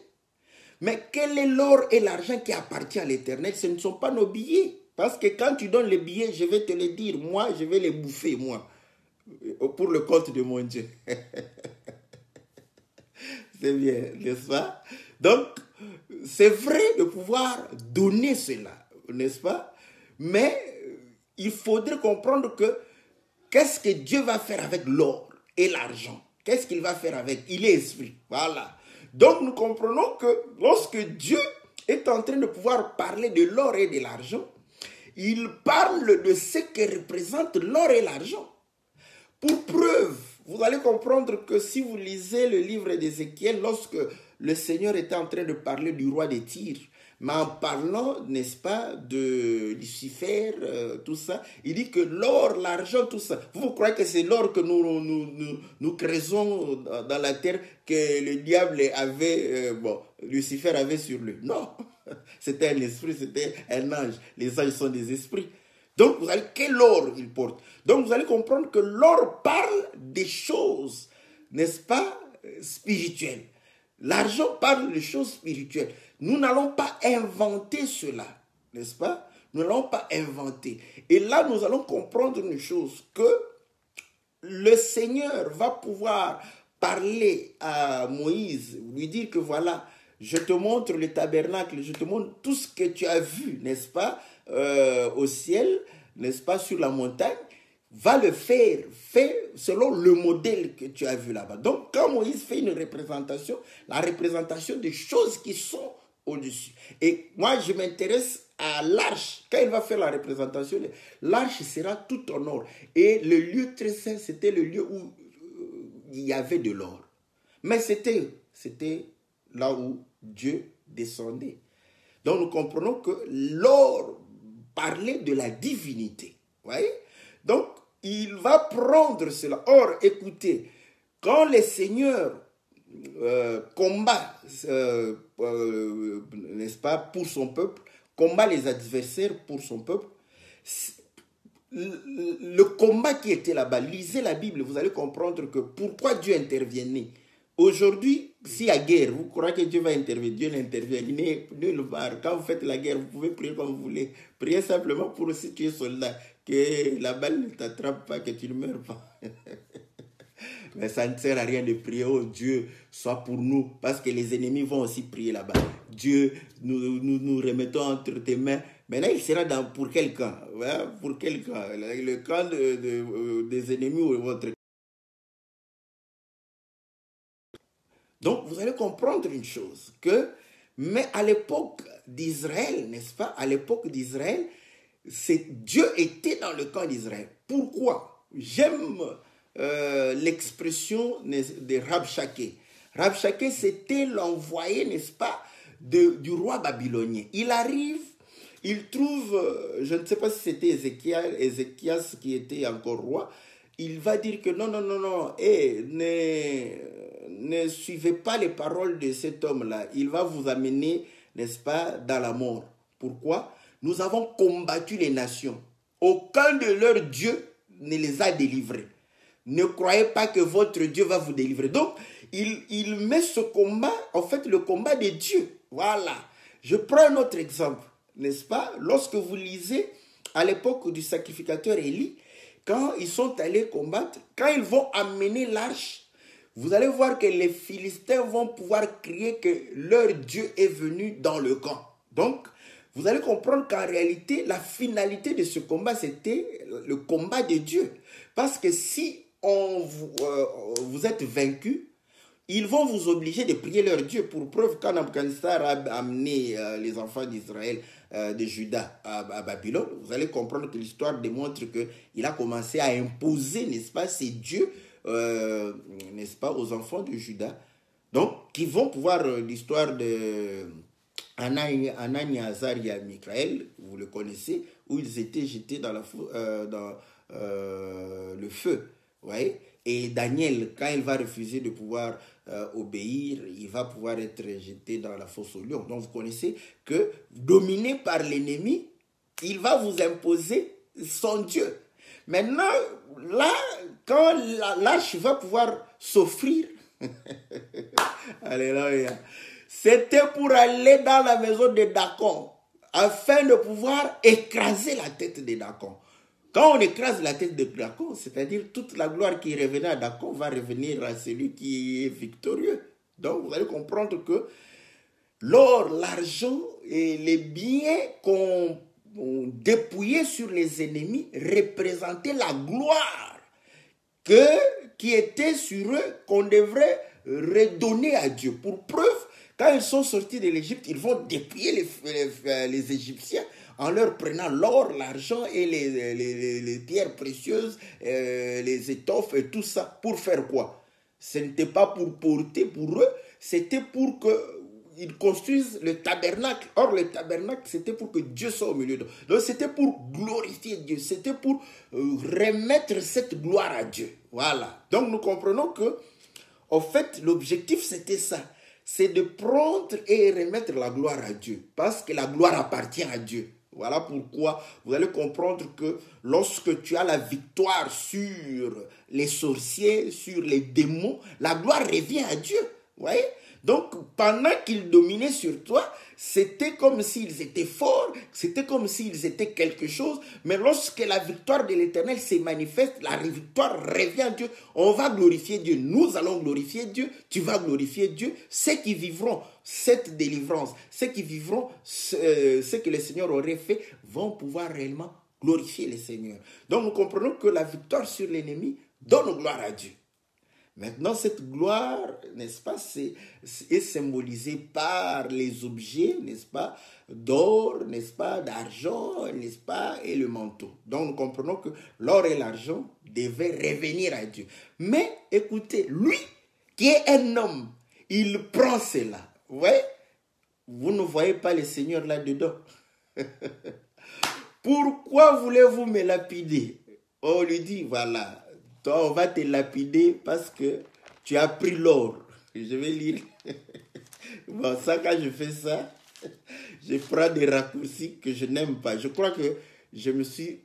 Mais quel est l'or et l'argent qui appartient à l'Éternel? Ce ne sont pas nos billets. Parce que quand tu donnes les billets, je vais te le dire, moi, je vais les bouffer, moi, pour le compte de mon Dieu. C'est bien, n'est-ce pas? Donc, c'est vrai de pouvoir donner cela, n'est-ce pas? Mais il faudrait comprendre que qu'est-ce que Dieu va faire avec l'or et l'argent? Qu'est-ce qu'il va faire avec? Il est esprit, voilà. Donc, nous comprenons que lorsque Dieu est en train de pouvoir parler de l'or et de l'argent, il parle de ce que représente l'or et l'argent. Pour preuve, vous allez comprendre que si vous lisez le livre d'Ézéchiel, lorsque le Seigneur était en train de parler du roi de Tyr, mais en parlant, n'est-ce pas, de Lucifer, tout ça, il dit que l'or, l'argent, tout ça. Vous croyez que c'est l'or que nous creusons dans la terre que le diable avait, Lucifer avait sur lui? Non, c'était un esprit, c'était un ange. Les anges sont des esprits. Donc, vous allez, quel or il porte? Donc, vous allez comprendre que l'or parle des choses, n'est-ce pas, spirituelles. L'argent parle de choses spirituelles. Nous n'allons pas inventer cela, n'est-ce pas? Nous n'allons pas inventer. Et là, nous allons comprendre une chose, que le Seigneur va pouvoir parler à Moïse, lui dire que voilà, je te montre le tabernacle, je te montre tout ce que tu as vu, n'est-ce pas, au ciel, n'est-ce pas, sur la montagne, va le faire, fait selon le modèle que tu as vu là-bas. Donc, quand Moïse fait une représentation, la représentation des choses qui sont au-dessus. Et moi, je m'intéresse à l'arche. Quand il va faire la représentation, l'arche sera tout en or. Et le lieu très saint, c'était le lieu où il y avait de l'or. Mais c'était là où Dieu descendait. Donc, nous comprenons que l'or parlait de la divinité. Vous voyez? Donc, il va prendre cela. Or, écoutez, quand le Seigneur combat, n'est-ce pas, pour son peuple, combat les adversaires pour son peuple, le combat qui était là-bas, lisez la Bible, vous allez comprendre que pourquoi Dieu intervenait. Aujourd'hui, s'il y a guerre, vous croyez que Dieu va intervenir? Dieu n'intervient, il n'est nulle part. Quand vous faites la guerre, vous pouvez prier comme vous voulez. Priez simplement pour, si tu es soldat, que la balle ne t'attrape pas, que tu ne meurs pas. Mais ça ne sert à rien de prier, oh Dieu, soit pour nous, parce que les ennemis vont aussi prier là-bas. Dieu, nous remettons entre tes mains. Maintenant, il sera pour quel camp? Ouais, pour quel camp? Le camp des ennemis ou votre camp? Donc, vous allez comprendre une chose, mais à l'époque d'Israël, n'est-ce pas? À l'époque d'Israël, Dieu était dans le camp d'Israël. Pourquoi? J'aime l'expression de Rabshakeh. Rabshakeh, c'était l'envoyé, n'est-ce pas, du roi babylonien. Il arrive, il trouve, je ne sais pas si c'était Ézéchias qui était encore roi, il va dire que non, ne suivez pas les paroles de cet homme-là. Il va vous amener, n'est-ce pas, dans la mort. Pourquoi? Nous avons combattu les nations. Aucun de leurs dieux ne les a délivrés. ne croyez pas que votre Dieu va vous délivrer. Donc, il met ce combat, en fait, le combat de Dieu. Voilà. Je prends un autre exemple, n'est-ce pas? Lorsque vous lisez à l'époque du sacrificateur Élie, quand ils sont allés combattre, quand ils vont amener l'arche, vous allez voir que les Philistins vont pouvoir crier que leur Dieu est venu dans le camp. Donc, vous allez comprendre qu'en réalité, la finalité de ce combat, c'était le combat de Dieu. Parce que si vous êtes vaincu, ils vont vous obliger de prier leur Dieu. Pour preuve, quand Nabuchodonosor a amené les enfants d'Israël, de Juda à Babylone, vous allez comprendre que l'histoire démontre qu'il a commencé à imposer, n'est-ce pas, ses dieux, n'est-ce pas, aux enfants de Juda. Donc, qui vont pouvoir l'histoire de Anani, Azaria et Michaël, vous le connaissez, où ils étaient jetés dans le feu. Vous voyez? Et Daniel, quand il va refuser de pouvoir obéir, il va pouvoir être jeté dans la fosse au lion. Donc vous connaissez que, dominé par l'ennemi, il va vous imposer son Dieu. Maintenant, là, quand l'arche va pouvoir s'offrir, alléluia, c'était pour aller dans la maison de Dacon, afin de pouvoir écraser la tête de Dacon. Quand on écrase la tête de Dacon, c'est-à-dire toute la gloire qui revenait à Dacon va revenir à celui qui est victorieux. Donc vous allez comprendre que l'or, l'argent et les biens qu'on dépouillait sur les ennemis représentaient la gloire qui était sur eux, qu'on devrait redonner à Dieu. Pour preuve, quand ils sont sortis de l'Égypte, ils vont dépouiller les Égyptiens en leur prenant l'or, l'argent et les pierres précieuses, les étoffes et tout ça. Pour faire quoi? Ce n'était pas pour porter pour eux, c'était pour qu'ils construisent le tabernacle. Or, le tabernacle, c'était pour que Dieu soit au milieu d'eux. Donc, c'était pour glorifier Dieu. C'était pour remettre cette gloire à Dieu. Voilà. Donc, nous comprenons que, en fait, l'objectif, c'était ça. C'est de prendre et remettre la gloire à Dieu. Parce que la gloire appartient à Dieu. Voilà pourquoi vous allez comprendre que lorsque tu as la victoire sur les sorciers, sur les démons, la gloire revient à Dieu. Vous voyez? Donc, pendant qu'ils dominaient sur toi, c'était comme s'ils étaient forts, c'était comme s'ils étaient quelque chose. Mais lorsque la victoire de l'Éternel se manifeste, la victoire revient à Dieu. On va glorifier Dieu. Nous allons glorifier Dieu. Tu vas glorifier Dieu. Ceux qui vivront cette délivrance, ceux qui vivront ce que le Seigneur aurait fait, vont pouvoir réellement glorifier le Seigneur. Donc, nous comprenons que la victoire sur l'ennemi donne gloire à Dieu. Maintenant, cette gloire, n'est-ce pas, est symbolisée par les objets, n'est-ce pas, d'or, n'est-ce pas, d'argent, n'est-ce pas, et le manteau. Donc, nous comprenons que l'or et l'argent devaient revenir à Dieu. Mais, écoutez, lui, qui est un homme, il prend cela. Vous voyez? Vous ne voyez pas le Seigneur là-dedans. Pourquoi voulez-vous me lapider? On lui dit, voilà. Toi, on va te lapider parce que tu as pris l'or. Je vais lire. Bon, ça, quand je fais ça, je prends des raccourcis que je n'aime pas. Je crois que je me suis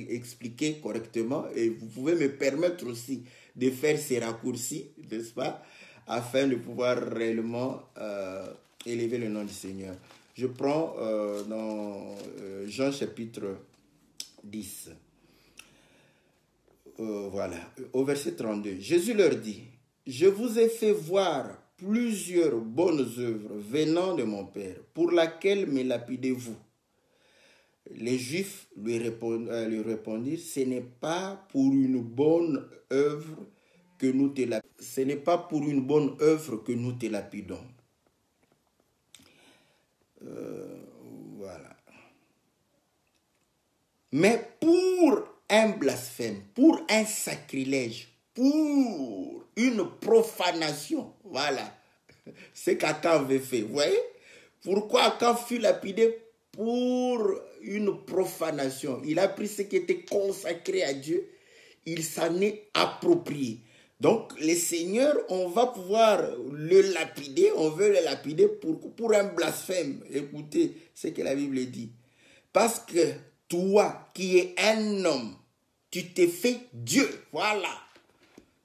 expliqué correctement et vous pouvez me permettre aussi de faire ces raccourcis, n'est-ce pas, afin de pouvoir réellement élever le nom du Seigneur. Je prends dans Jean chapitre 10. Voilà, au verset 32, Jésus leur dit, « Je vous ai fait voir plusieurs bonnes œuvres venant de mon Père, pour laquelle me lapidez-vous » Les Juifs lui répondirent, « Ce n'est pas pour une bonne œuvre que nous te lapidons. Ce n'est pas pour une bonne œuvre que nous te lapidons. » Voilà. Mais pour un blasphème, pour un sacrilège, pour une profanation. Voilà. C'est qu'Akan avait fait. Vous voyez? Pourquoi Akan fut lapidé? Pour une profanation. Il a pris ce qui était consacré à Dieu. Il s'en est approprié. Donc, les seigneurs, on va pouvoir le lapider. On veut le lapider pour un blasphème. Écoutez ce que la Bible dit. Parce que toi, qui es un homme, Tu t'es fait Dieu. Voilà.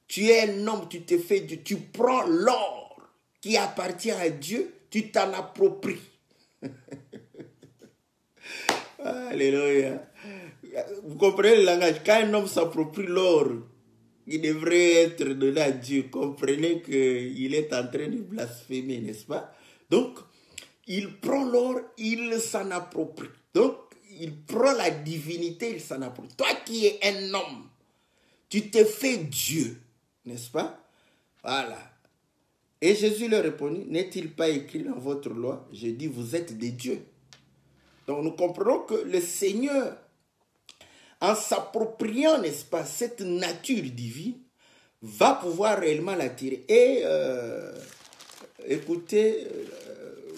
Tu es un homme, tu t'es fait Dieu. Tu prends l'or qui appartient à Dieu, tu t'en appropries. Alléluia. Vous comprenez le langage? Quand un homme s'approprie l'or, il devrait être donné à Dieu. Comprenez qu'il est en train de blasphémer, n'est-ce pas? Donc, il prend l'or, il s'en approprie. Donc, il prend la divinité, il s'en approprie. Toi qui es un homme, tu t'es fait Dieu, n'est-ce pas? Voilà. Et Jésus leur répondit, n'est-il pas écrit dans votre loi? Je dis, vous êtes des dieux. Donc nous comprenons que le Seigneur, en s'appropriant, n'est-ce pas, cette nature divine, va pouvoir réellement l'attirer. Et écoutez,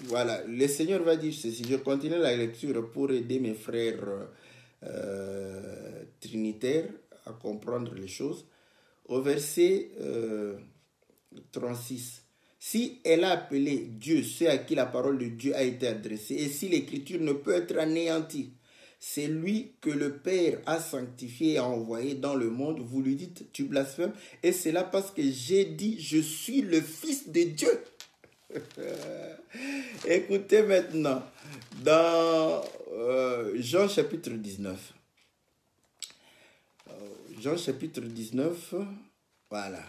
voilà, le Seigneur va dire ceci. Je continue la lecture pour aider mes frères trinitaires à comprendre les choses. Au verset 36. Si elle a appelé Dieu ceux à qui la parole de Dieu a été adressée, et si l'écriture ne peut être anéantie, c'est lui que le Père a sanctifié et a envoyé dans le monde, vous lui dites, tu blasphèmes, et c'est là parce que j'ai dit, je suis le Fils de Dieu. Écoutez maintenant, dans Jean chapitre 19. Jean chapitre 19, voilà.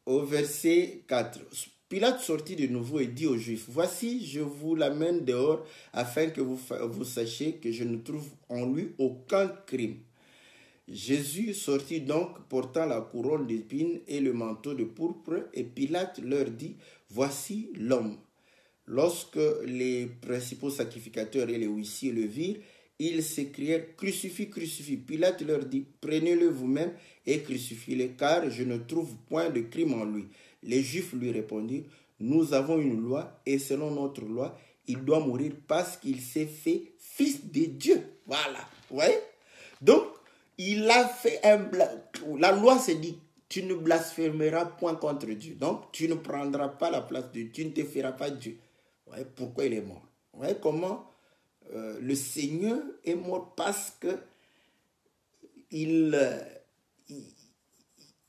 Au verset 4, Pilate sortit de nouveau et dit aux Juifs, voici, je vous l'amène dehors afin que vous sachiez que je ne trouve en lui aucun crime. Jésus sortit donc portant la couronne d'épines et le manteau de pourpre, et Pilate leur dit, voici l'homme. Lorsque les principaux sacrificateurs et les huissiers le virent, ils s'écrièrent, crucifie, crucifie. Pilate leur dit, prenez-le vous-même et crucifiez-le, car je ne trouve point de crime en lui. Les Juifs lui répondirent, nous avons une loi, et selon notre loi, il doit mourir parce qu'il s'est fait fils de Dieu. Voilà, vous voyez? Donc, il a fait la loi se dit, tu ne blasphémeras point contre Dieu. Donc, tu ne prendras pas la place de Dieu, tu ne te feras pas Dieu. Vous voyez pourquoi il est mort? Vous voyez comment le Seigneur est mort parce que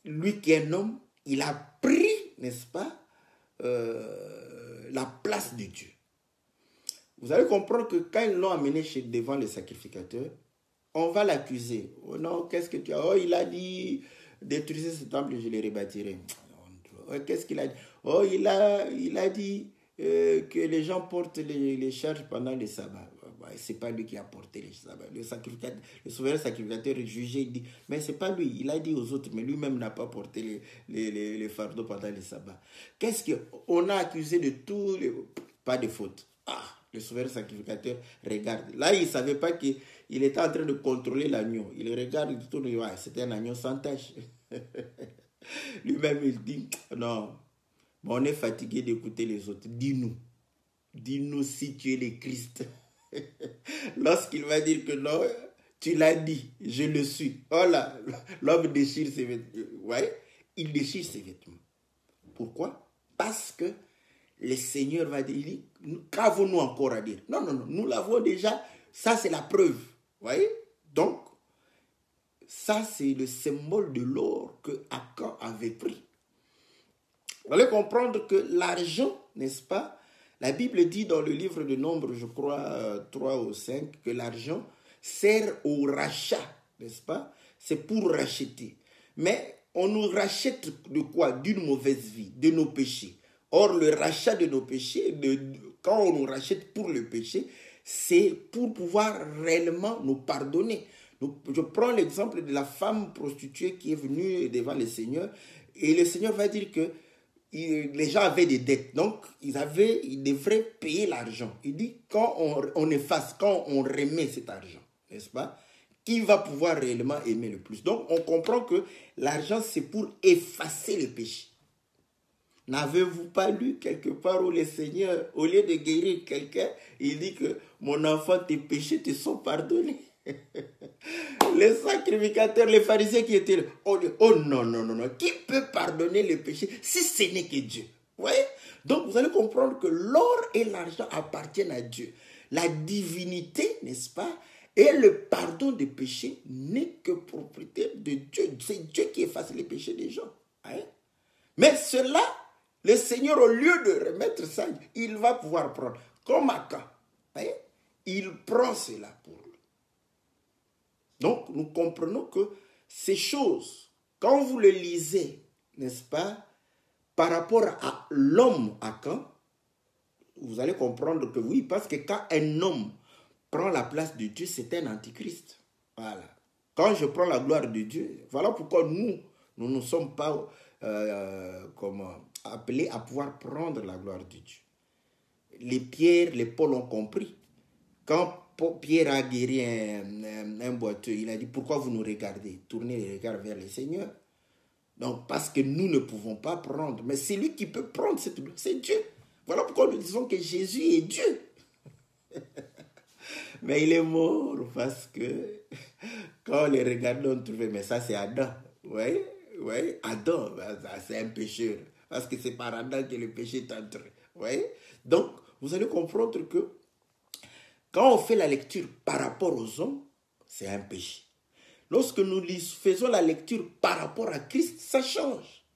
lui qui est un homme, il a pris, n'est-ce pas, la place de Dieu. Vous allez comprendre que quand ils l'ont amené devant les sacrificateurs, on va l'accuser. Oh non, qu'est-ce que tu as? Oh, il a dit, détruisez ce temple et je le rebâtirai. Qu'est-ce qu'il a dit? Oh, il a dit que les gens portent les charges pendant les sabbats. C'est pas lui qui a porté les sabbats. Le souverain sacrificateur est jugé, il dit, mais c'est pas lui. Il a dit aux autres, mais lui-même n'a pas porté les fardeaux pendant les sabbats. Qu'est-ce qu'on a accusé de tout? Pas de faute. Ah, le souverain sacrificateur regarde. Là, il ne savait pas qu'il était en train de contrôler l'agneau. Il regarde, il tourne, ouais, c'était un agneau sans tache. Lui-même, il dit, non, on est fatigué d'écouter les autres. Dis-nous si tu es le Christ. Lorsqu'il va dire que non, tu l'as dit, je le suis. Oh là, l'homme déchire ses vêtements. Ouais, il déchire ses vêtements. Pourquoi? Parce que le Seigneur va dire, qu'avons-nous encore à dire? Non, nous l'avons déjà. Ça, c'est la preuve. Vous voyez? Donc, ça, c'est le symbole de l'or que Akan avait pris. Vous allez comprendre que l'argent, n'est-ce pas? La Bible dit dans le livre de Nombres, je crois, 3 ou 5, que l'argent sert au rachat, n'est-ce pas? C'est pour racheter. Mais on nous rachète de quoi? D'une mauvaise vie, de nos péchés. Or, le rachat de nos péchés, quand on nous rachète pour le péché, c'est pour pouvoir réellement nous pardonner. Je prends l'exemple de la femme prostituée qui est venue devant le Seigneur, et le Seigneur va dire que les gens avaient des dettes, donc ils devraient payer l'argent. Il dit, quand on efface, quand on remet cet argent, n'est-ce pas, qui va pouvoir réellement aimer le plus? Donc on comprend que l'argent, c'est pour effacer le péché. N'avez-vous pas lu quelque part où le Seigneur, au lieu de guérir quelqu'un, il dit que mon enfant, tes péchés te sont pardonnés? Les sacrificateurs, les pharisiens qui étaient là, oh non, qui peut pardonner les péchés si ce n'est que Dieu? Vous voyez? Donc vous allez comprendre que l'or et l'argent appartiennent à Dieu. La divinité, n'est-ce pas, Et le pardon des péchés n'est que propriété de Dieu. C'est Dieu qui efface les péchés des gens. Hein? Mais cela, le Seigneur, au lieu de remettre ça, il va pouvoir prendre. Comme Achan. Hein? Il prend cela pour lui. Donc, nous comprenons que ces choses, quand vous le lisez, n'est-ce pas, par rapport à l'homme Achan, vous allez comprendre que oui, parce que quand un homme prend la place de Dieu, c'est un antichrist. Voilà. Quand je prends la gloire de Dieu, voilà pourquoi nous ne sommes pas appelés à pouvoir prendre la gloire de Dieu. Les Pierre, les Paul ont compris. Quand Pierre a guéri un boiteux, il a dit, pourquoi vous nous regardez? Tournez les regards vers le Seigneur. Donc, parce que nous ne pouvons pas prendre. Mais c'est lui qui peut prendre cette gloire, c'est Dieu. Voilà pourquoi nous disons que Jésus est Dieu. Mais il est mort parce que quand on les regarde, on trouve, mais ça c'est Adam. Oui, oui, Adam, c'est un pécheur. Parce que c'est par Adam que le péché est entré. Oui. Donc, vous allez comprendre que quand on fait la lecture par rapport aux hommes, c'est un péché. Lorsque nous faisons la lecture par rapport à Christ, ça change.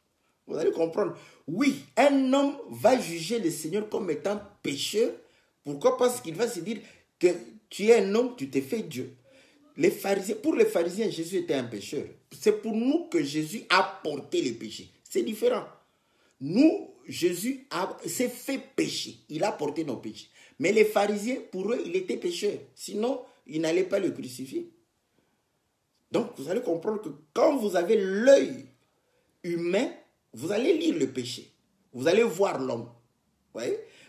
Vous allez comprendre. Oui, un homme va juger le Seigneur comme étant pécheur. Pourquoi? Parce qu'il va se dire que tu es un homme, tu t'es fait Dieu. Pour les pharisiens, Jésus était un pécheur. C'est pour nous que Jésus a porté les péchés. C'est différent. Nous, Jésus s'est fait pécher. Il a porté nos péchés. Mais les pharisiens, pour eux, il était pécheur. Sinon, ils n'allaient pas le crucifier. Donc, vous allez comprendre que quand vous avez l'œil humain, vous allez lire le péché. Vous allez voir l'homme.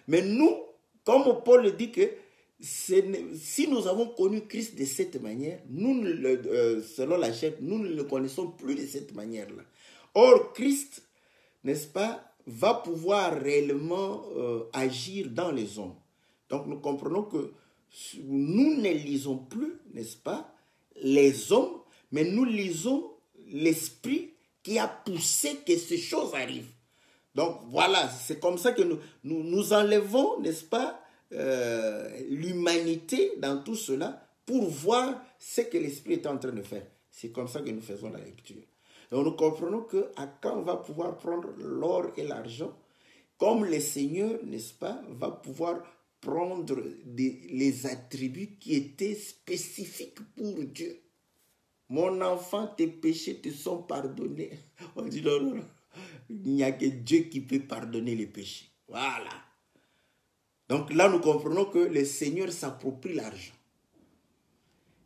Mais nous, comme Paul le dit que si nous avons connu Christ de cette manière, nous, selon la chair, nous ne le connaissons plus de cette manière-là. Or, Christ, n'est-ce pas, va pouvoir réellement agir dans les hommes. Donc, nous comprenons que nous ne lisons plus, n'est-ce pas, les hommes, mais nous lisons l'esprit qui a poussé que ces choses arrivent. Donc, voilà, c'est comme ça que nous enlevons, n'est-ce pas, l'humanité dans tout cela pour voir ce que l'esprit est en train de faire. C'est comme ça que nous faisons la lecture. Donc nous comprenons que quand on va pouvoir prendre l'or et l'argent, comme le Seigneur, n'est-ce pas, va pouvoir prendre les attributs qui étaient spécifiques pour Dieu. Mon enfant, tes péchés te sont pardonnés. On dit non, non, non. Il n'y a que Dieu qui peut pardonner les péchés. Voilà. Donc là, nous comprenons que le Seigneur s'approprie l'argent.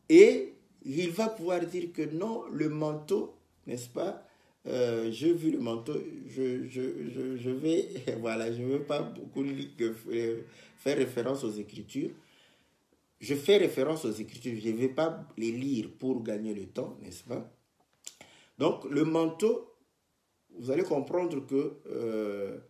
Et il va pouvoir dire que non, le manteau, n'est-ce pas, j'ai vu le manteau, je vais, voilà, je ne veux pas beaucoup faire référence aux Écritures. Je fais référence aux Écritures, je ne vais pas les lire pour gagner le temps, n'est-ce pas? Donc, le manteau, vous allez comprendre que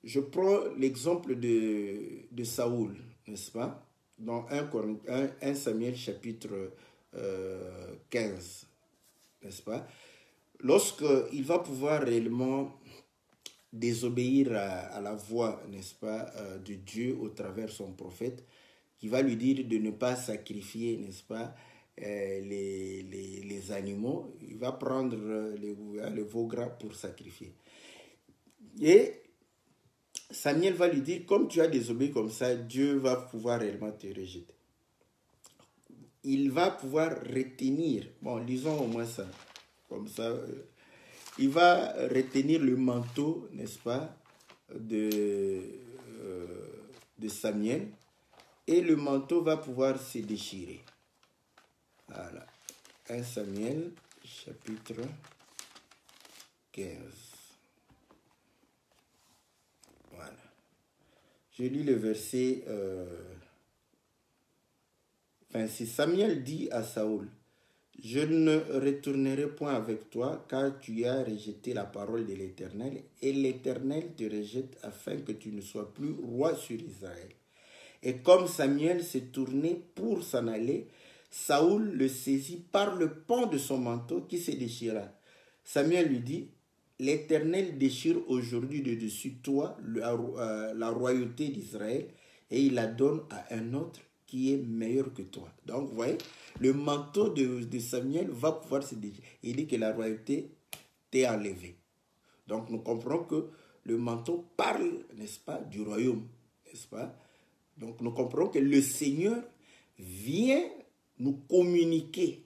je prends l'exemple de Saoul, n'est-ce pas? Dans 1 Samuel chapitre 15, n'est-ce pas? Lorsqu'il va pouvoir réellement désobéir à la voix, n'est-ce pas, de Dieu au travers de son prophète, qui va lui dire de ne pas sacrifier, n'est-ce pas, les animaux, il va prendre le veau gras pour sacrifier. Et Samuel va lui dire, comme tu as désobéi comme ça, Dieu va pouvoir réellement te rejeter. Il va pouvoir retenir, bon, lisons au moins ça, comme ça, il va retenir le manteau, n'est-ce pas, de Samuel, et le manteau va pouvoir se déchirer. Voilà. 1 Samuel, chapitre 15. Voilà. Je lis le verset 26. Samuel dit à Saoul, « Je ne retournerai point avec toi, car tu as rejeté la parole de l'Éternel, et l'Éternel te rejette afin que tu ne sois plus roi sur Israël. » Et comme Samuel s'est tourné pour s'en aller, Saoul le saisit par le pan de son manteau qui se déchira. Samuel lui dit, « L'Éternel déchire aujourd'hui de dessus toi la royauté d'Israël et il la donne à un autre qui est meilleur que toi. Donc, vous voyez, le manteau de Samuel va pouvoir se déchirer. Il dit que la royauté t'est enlevée. Donc, nous comprenons que le manteau parle, n'est-ce pas, du royaume, n'est-ce pas? Donc, nous comprenons que le Seigneur vient nous communiquer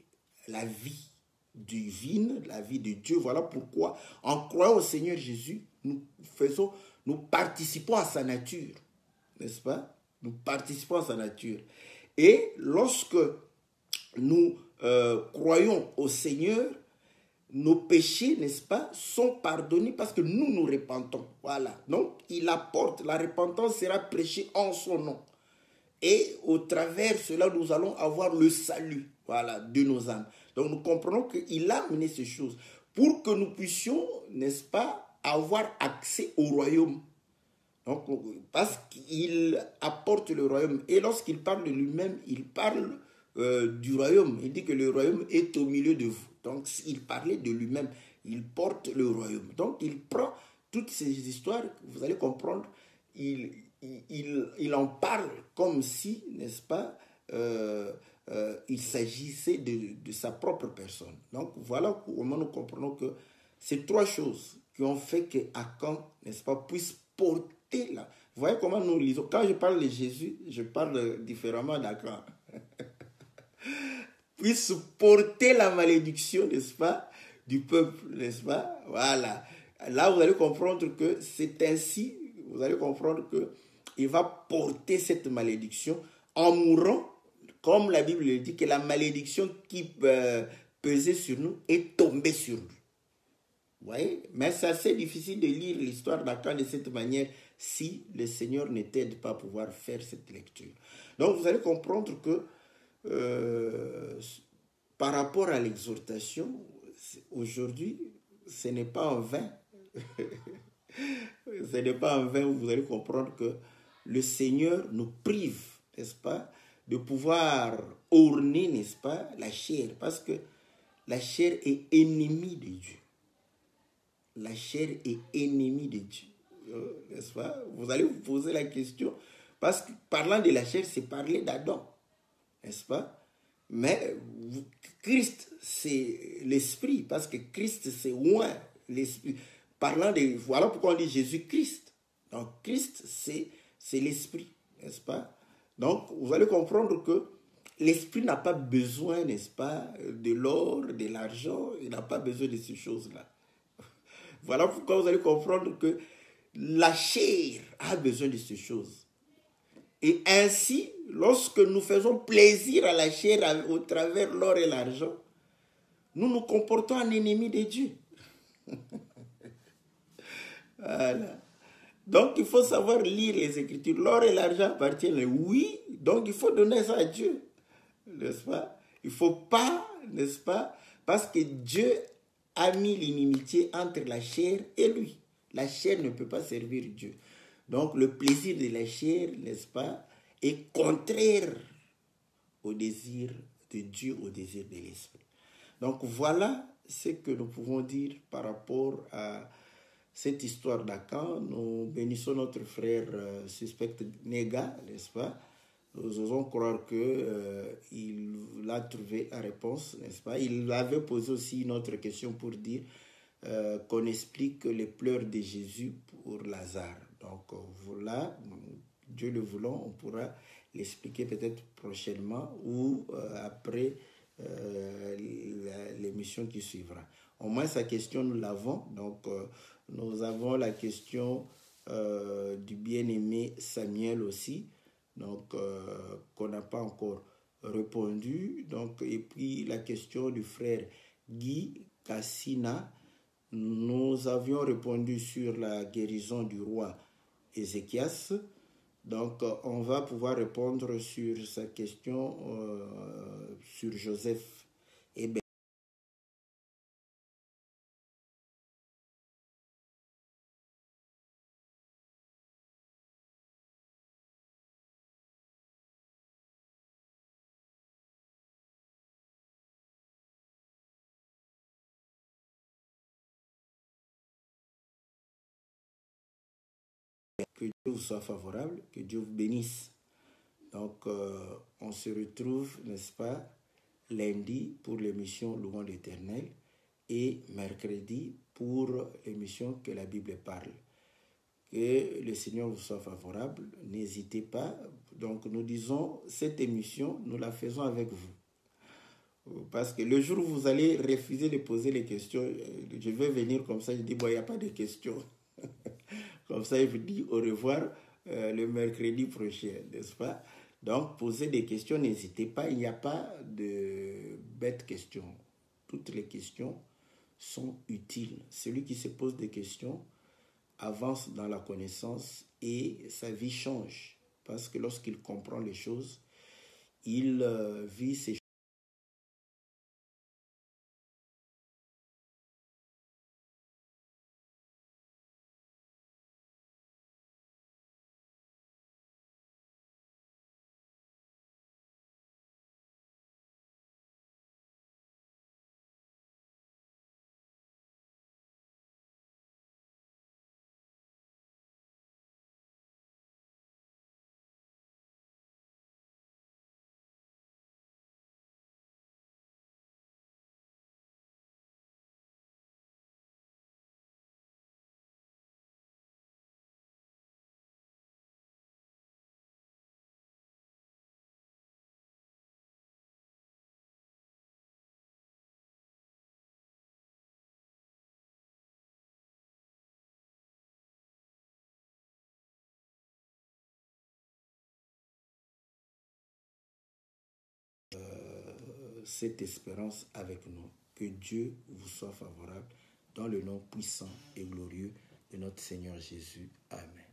la vie divine, la vie de Dieu. Voilà pourquoi, en croyant au Seigneur Jésus, nous participons à sa nature, n'est-ce pas? Nous participons à sa nature. Et lorsque nous croyons au Seigneur, nos péchés, n'est-ce pas, sont pardonnés parce que nous repentons. Voilà. Donc, il apporte, la repentance sera prêchée en son nom. Et au travers de cela, nous allons avoir le salut, voilà, de nos âmes. Donc, nous comprenons qu'il a amené ces choses pour que nous puissions, n'est-ce pas, avoir accès au royaume. Donc, parce qu'il apporte le royaume. Et lorsqu'il parle de lui-même, il parle du royaume. Il dit que le royaume est au milieu de vous. Donc, il parlait de lui-même. Il porte le royaume. Donc, il prend toutes ces histoires, vous allez comprendre, il en parle comme si, n'est-ce pas, il s'agissait de sa propre personne. Donc, voilà comment nous comprenons que ces trois choses qui ont fait que Akan, n'est-ce pas, puisse porter là. Vous voyez comment nous lisons. Quand je parle de Jésus, je parle différemment d'Akan. Puisse porter la malédiction, n'est-ce pas, du peuple, n'est-ce pas? Voilà. Là, vous allez comprendre que c'est ainsi, vous allez comprendre que il va porter cette malédiction en mourant, comme la Bible le dit, que la malédiction qui pesait sur nous est tombée sur lui. Vous voyez? Mais c'est assez difficile de lire l'histoire d'Akan de cette manière si le Seigneur ne t'aide pas à pouvoir faire cette lecture. Donc, vous allez comprendre que par rapport à l'exhortation, aujourd'hui, ce n'est pas en vain. Ce n'est pas en vain où vous allez comprendre que le Seigneur nous prive, n'est-ce pas, de pouvoir orner, n'est-ce pas, la chair. Parce que la chair est ennemie de Dieu. La chair est ennemie de Dieu. N'est-ce pas? Vous allez vous poser la question. Parce que parlant de la chair, c'est parler d'Adam. N'est-ce pas? Mais Christ, c'est l'esprit, parce que Christ, c'est loin l'esprit. Parlant de, voilà pourquoi on dit Jésus-Christ. Donc, Christ, c'est l'esprit, n'est-ce pas? Donc, vous allez comprendre que l'esprit n'a pas besoin, n'est-ce pas, de l'or, de l'argent, il n'a pas besoin de ces choses-là. Voilà pourquoi vous allez comprendre que la chair a besoin de ces choses. Et ainsi, lorsque nous faisons plaisir à la chair au travers l'or et l'argent, nous nous comportons en ennemis de Dieu. Voilà. Donc, il faut savoir lire les Écritures. L'or et l'argent appartiennent, oui, donc il faut donner ça à Dieu, n'est-ce pas? Il ne faut pas, n'est-ce pas? Parce que Dieu a mis l'inimitié entre la chair et lui. La chair ne peut pas servir Dieu. Donc, le plaisir de la chair, n'est-ce pas, est contraire au désir de Dieu, au désir de l'esprit. Donc, voilà ce que nous pouvons dire par rapport à cette histoire d'Akan. Nous bénissons notre frère suspect Nega, n'est-ce pas? Nous osons croire qu'il a trouvé la réponse, n'est-ce pas? Il avait posé aussi une autre question pour dire qu'on explique les pleurs de Jésus pour Lazare. Donc voilà, Dieu le voulant, on pourra l'expliquer peut-être prochainement ou après l'émission qui suivra. Au moins sa question, nous l'avons. Donc nous avons la question du bien-aimé Samuel aussi, donc qu'on n'a pas encore répondu. Donc, et puis la question du frère Guy Cassina, nous avions répondu sur la guérison du roi Ézéchias. Donc, on va pouvoir répondre sur sa question sur Joseph Hébert. Que Dieu vous soit favorable, que Dieu vous bénisse. Donc, on se retrouve, n'est-ce pas, lundi pour l'émission Louons l'Éternel et mercredi pour l'émission Que la Bible parle. Que le Seigneur vous soit favorable. N'hésitez pas. Donc, nous disons, cette émission, nous la faisons avec vous. Parce que le jour où vous allez refuser de poser les questions, je vais venir comme ça, je dis, bon, il n'y a pas de questions. Comme ça, il vous dit au revoir le mercredi prochain, n'est-ce pas? Donc, posez des questions, n'hésitez pas, il n'y a pas de bêtes questions. Toutes les questions sont utiles. Celui qui se pose des questions avance dans la connaissance et sa vie change. Parce que lorsqu'il comprend les choses, il vit ses choses. Cette espérance avec nous. Que Dieu vous soit favorable dans le nom puissant et glorieux de notre Seigneur Jésus. Amen.